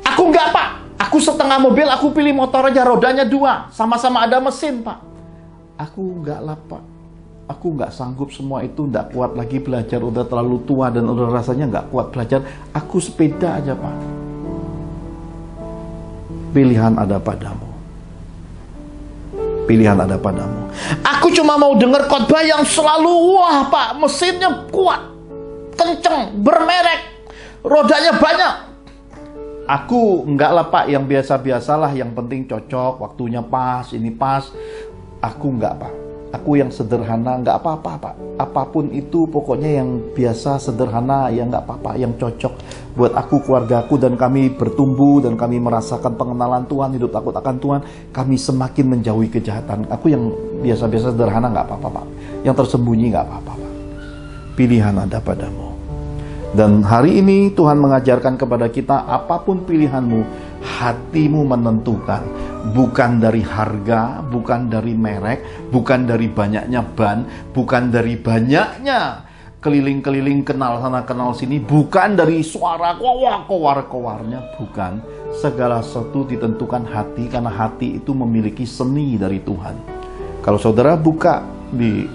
Aku enggak, Pak. Aku setengah mobil, aku pilih motor aja, rodanya 2. Sama-sama ada mesin, Pak. Aku enggak lah, Pak. Aku enggak sanggup semua itu, enggak kuat lagi belajar. Udah terlalu tua dan udah rasanya enggak kuat belajar. Aku sepeda aja, Pak. Pilihan ada padamu. Pilihan ada padamu. Aku cuma mau dengar khotbah yang selalu wah, Pak, mesinnya kuat, kenceng, bermerek, rodanya banyak. Aku enggak lah Pak yang biasa-biasalah, yang penting cocok, waktunya pas, ini pas. Aku enggak Pak. Aku yang sederhana, enggak apa-apa Pak. Apapun itu pokoknya yang biasa, sederhana, ya enggak apa-apa, yang cocok buat aku, keluargaku, dan kami bertumbuh dan kami merasakan pengenalan Tuhan, hidup takut akan Tuhan. Kami semakin menjauhi kejahatan. Aku yang biasa-biasa, sederhana, enggak apa-apa Pak. Yang tersembunyi enggak apa-apa Pak. Pilihan ada padamu. Dan hari ini Tuhan mengajarkan kepada kita, apapun pilihanmu, hatimu menentukan. Bukan dari harga, bukan dari merek, bukan dari banyaknya ban, bukan dari banyaknya keliling-keliling kenal sana kenal sini, bukan dari suara kowar-kowarnya, bukan. Segala sesuatu ditentukan hati, karena hati itu memiliki seni dari Tuhan. Kalau saudara buka di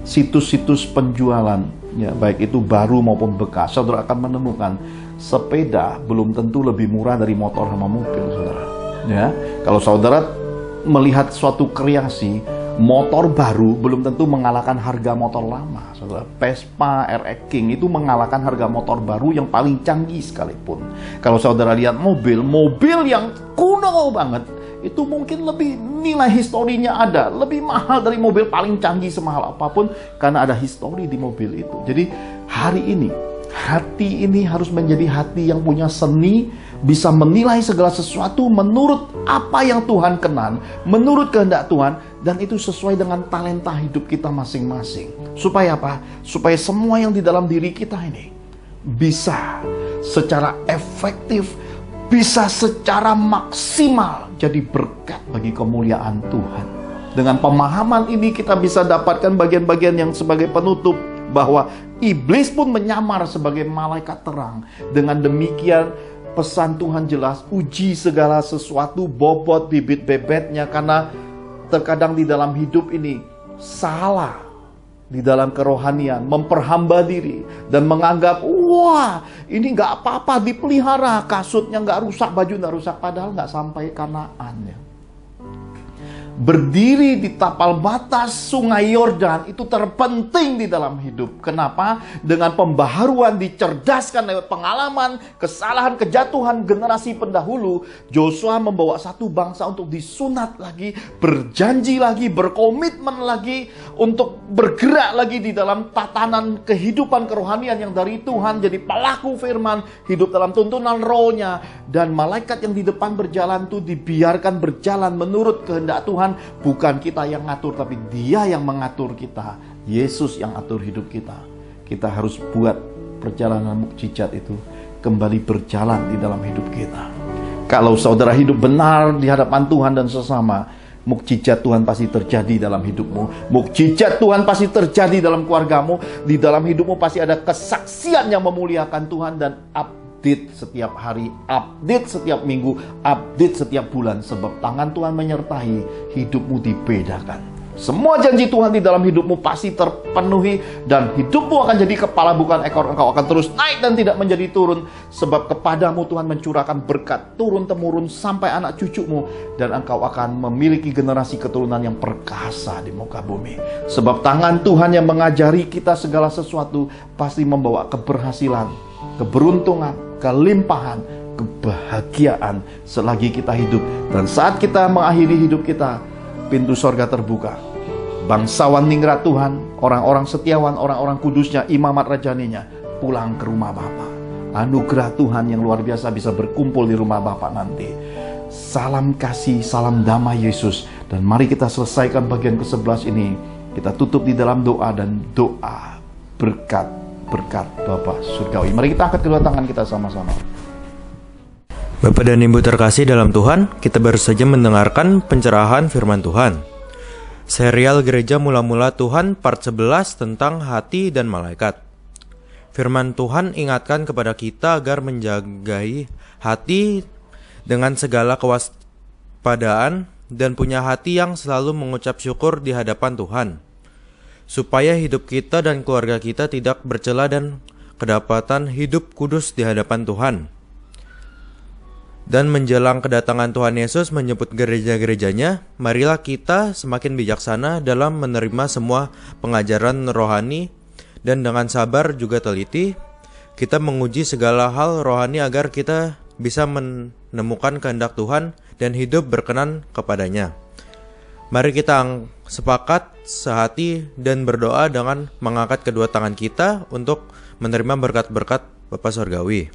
situs-situs penjualan, ya, baik itu baru maupun bekas, saudara akan menemukan sepeda belum tentu lebih murah dari motor sama mobil, saudara. Ya, kalau saudara melihat suatu kreasi, motor baru belum tentu mengalahkan harga motor lama, saudara. Vespa RX King itu mengalahkan harga motor baru yang paling canggih sekalipun. Kalau saudara lihat mobil yang kuno banget, itu mungkin lebih nilai historinya ada, lebih mahal dari mobil paling canggih semahal apapun, karena ada histori di mobil itu. Jadi hari ini, hati ini harus menjadi hati yang punya seni, bisa menilai segala sesuatu menurut apa yang Tuhan kenan, menurut kehendak Tuhan, dan itu sesuai dengan talenta hidup kita masing-masing. Supaya apa? Supaya semua yang di dalam diri kita ini bisa secara efektif, bisa secara maksimal jadi berkat bagi kemuliaan Tuhan. Dengan pemahaman ini kita bisa dapatkan bagian-bagian yang sebagai penutup, bahwa iblis pun menyamar sebagai malaikat terang. Dengan demikian pesan Tuhan jelas, uji segala sesuatu, bobot bibit bebetnya, karena terkadang di dalam hidup ini salah di dalam kerohanian, memperhamba diri dan menganggap, wah ini nggak apa-apa, dipelihara, kasutnya nggak rusak, baju nggak rusak, padahal nggak sampai Kanaannya. Berdiri di tapal batas sungai Yordan itu terpenting di dalam hidup. Kenapa? Dengan pembaharuan, dicerdaskan lewat pengalaman, kesalahan, kejatuhan generasi pendahulu, Joshua membawa satu bangsa untuk disunat lagi, berjanji lagi, berkomitmen lagi, untuk bergerak lagi di dalam tatanan kehidupan kerohanian yang dari Tuhan, jadi pelaku firman, hidup dalam tuntunan rohnya. Dan malaikat yang di depan berjalan itu dibiarkan berjalan menurut kehendak Tuhan. Bukan kita yang ngatur, tapi Dia yang mengatur kita. Yesus yang atur hidup kita. Kita harus buat perjalanan mukjizat itu kembali berjalan di dalam hidup kita. Kalau saudara hidup benar di hadapan Tuhan dan sesama, mukjizat Tuhan pasti terjadi dalam hidupmu. Mukjizat Tuhan pasti terjadi dalam keluargamu. Di dalam hidupmu pasti ada kesaksian yang memuliakan Tuhan, dan update setiap hari, update setiap minggu, update setiap bulan. Sebab tangan Tuhan menyertai, hidupmu dibedakan. Semua janji Tuhan di dalam hidupmu pasti terpenuhi, dan hidupmu akan jadi kepala bukan ekor. Engkau akan terus naik dan tidak menjadi turun. Sebab kepadamu Tuhan mencurahkan berkat turun-temurun sampai anak cucumu, dan engkau akan memiliki generasi keturunan yang perkasa di muka bumi. Sebab tangan Tuhan yang mengajari kita segala sesuatu pasti membawa keberhasilan, keberuntungan, kelimpahan, kebahagiaan selagi kita hidup. Dan saat kita mengakhiri hidup kita, pintu sorga terbuka. Bangsawan ningrat Tuhan, orang-orang setiawan, orang-orang kudusnya, imamat rajaninya, pulang ke rumah Bapa. Anugerah Tuhan yang luar biasa bisa berkumpul di rumah Bapa nanti. Salam kasih, salam damai Yesus. Dan mari kita selesaikan bagian ke-11 ini. Kita tutup di dalam doa, dan doa berkat Bapa surgawi. Mari kita angkat kedua tangan kita sama-sama. Bapak dan Ibu terkasih dalam Tuhan, kita baru saja mendengarkan pencerahan firman Tuhan. Serial Gereja Mula-Mula Tuhan part 11 tentang hati dan malaikat. Firman Tuhan ingatkan kepada kita agar menjagai hati dengan segala kewaspadaan dan punya hati yang selalu mengucap syukur di hadapan Tuhan, supaya hidup kita dan keluarga kita tidak bercela dan kedapatan hidup kudus di hadapan Tuhan. Dan menjelang kedatangan Tuhan Yesus menyebut gereja-gerejanya, marilah kita semakin bijaksana dalam menerima semua pengajaran rohani, dan dengan sabar juga teliti, kita menguji segala hal rohani agar kita bisa menemukan kehendak Tuhan dan hidup berkenan kepadanya. Mari kita sepakat, sehati, dan berdoa dengan mengangkat kedua tangan kita untuk menerima berkat-berkat Bapa Surgawi.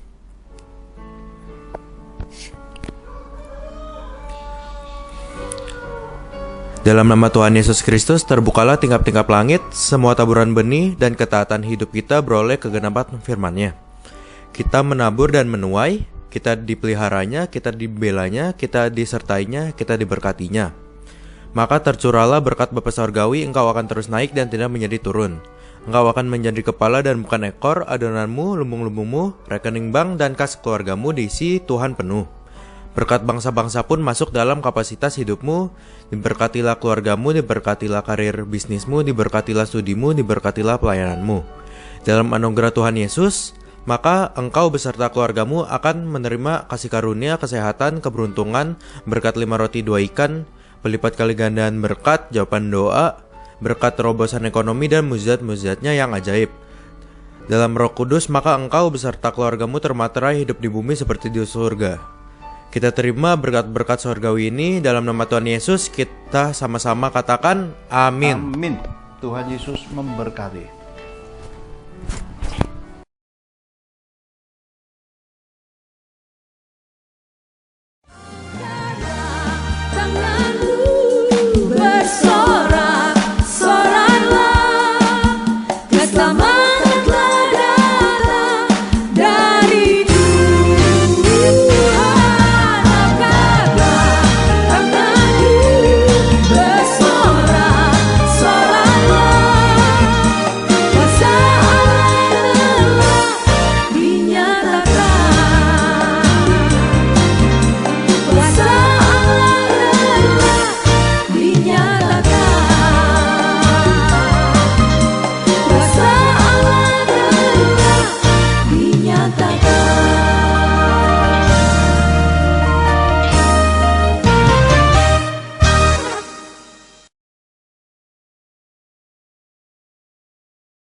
Dalam nama Tuhan Yesus Kristus, terbukalah tingkap-tingkap langit, semua taburan benih dan ketaatan hidup kita beroleh kegenapan firman-Nya. Kita menabur dan menuai, kita dipeliharanya, kita dibelanya, kita disertainya, kita diberkatinya. Maka tercurahlah berkat Bapa Surgawi, engkau akan terus naik dan tidak menjadi turun. Engkau akan menjadi kepala dan bukan ekor, adonanmu, lumbung-lumbungmu, rekening bank dan kas keluargamu diisi Tuhan penuh. Berkat bangsa-bangsa pun masuk dalam kapasitas hidupmu, diberkatilah keluargamu, diberkatilah karir bisnismu, diberkatilah studimu, diberkatilah pelayananmu. Dalam anugerah Tuhan Yesus, maka engkau beserta keluargamu akan menerima kasih karunia, kesehatan, keberuntungan, berkat 5 roti 2 ikan, berlipat kali gandaan berkat, jawaban doa, berkat terobosan ekonomi dan mukjizat-mukjizatnya yang ajaib. Dalam Roh Kudus, maka engkau beserta keluargamu termaterai hidup di bumi seperti di surga. Kita terima berkat-berkat surgawi ini dalam nama Tuhan Yesus. Kita sama-sama katakan amin. Amin. Tuhan Yesus memberkati.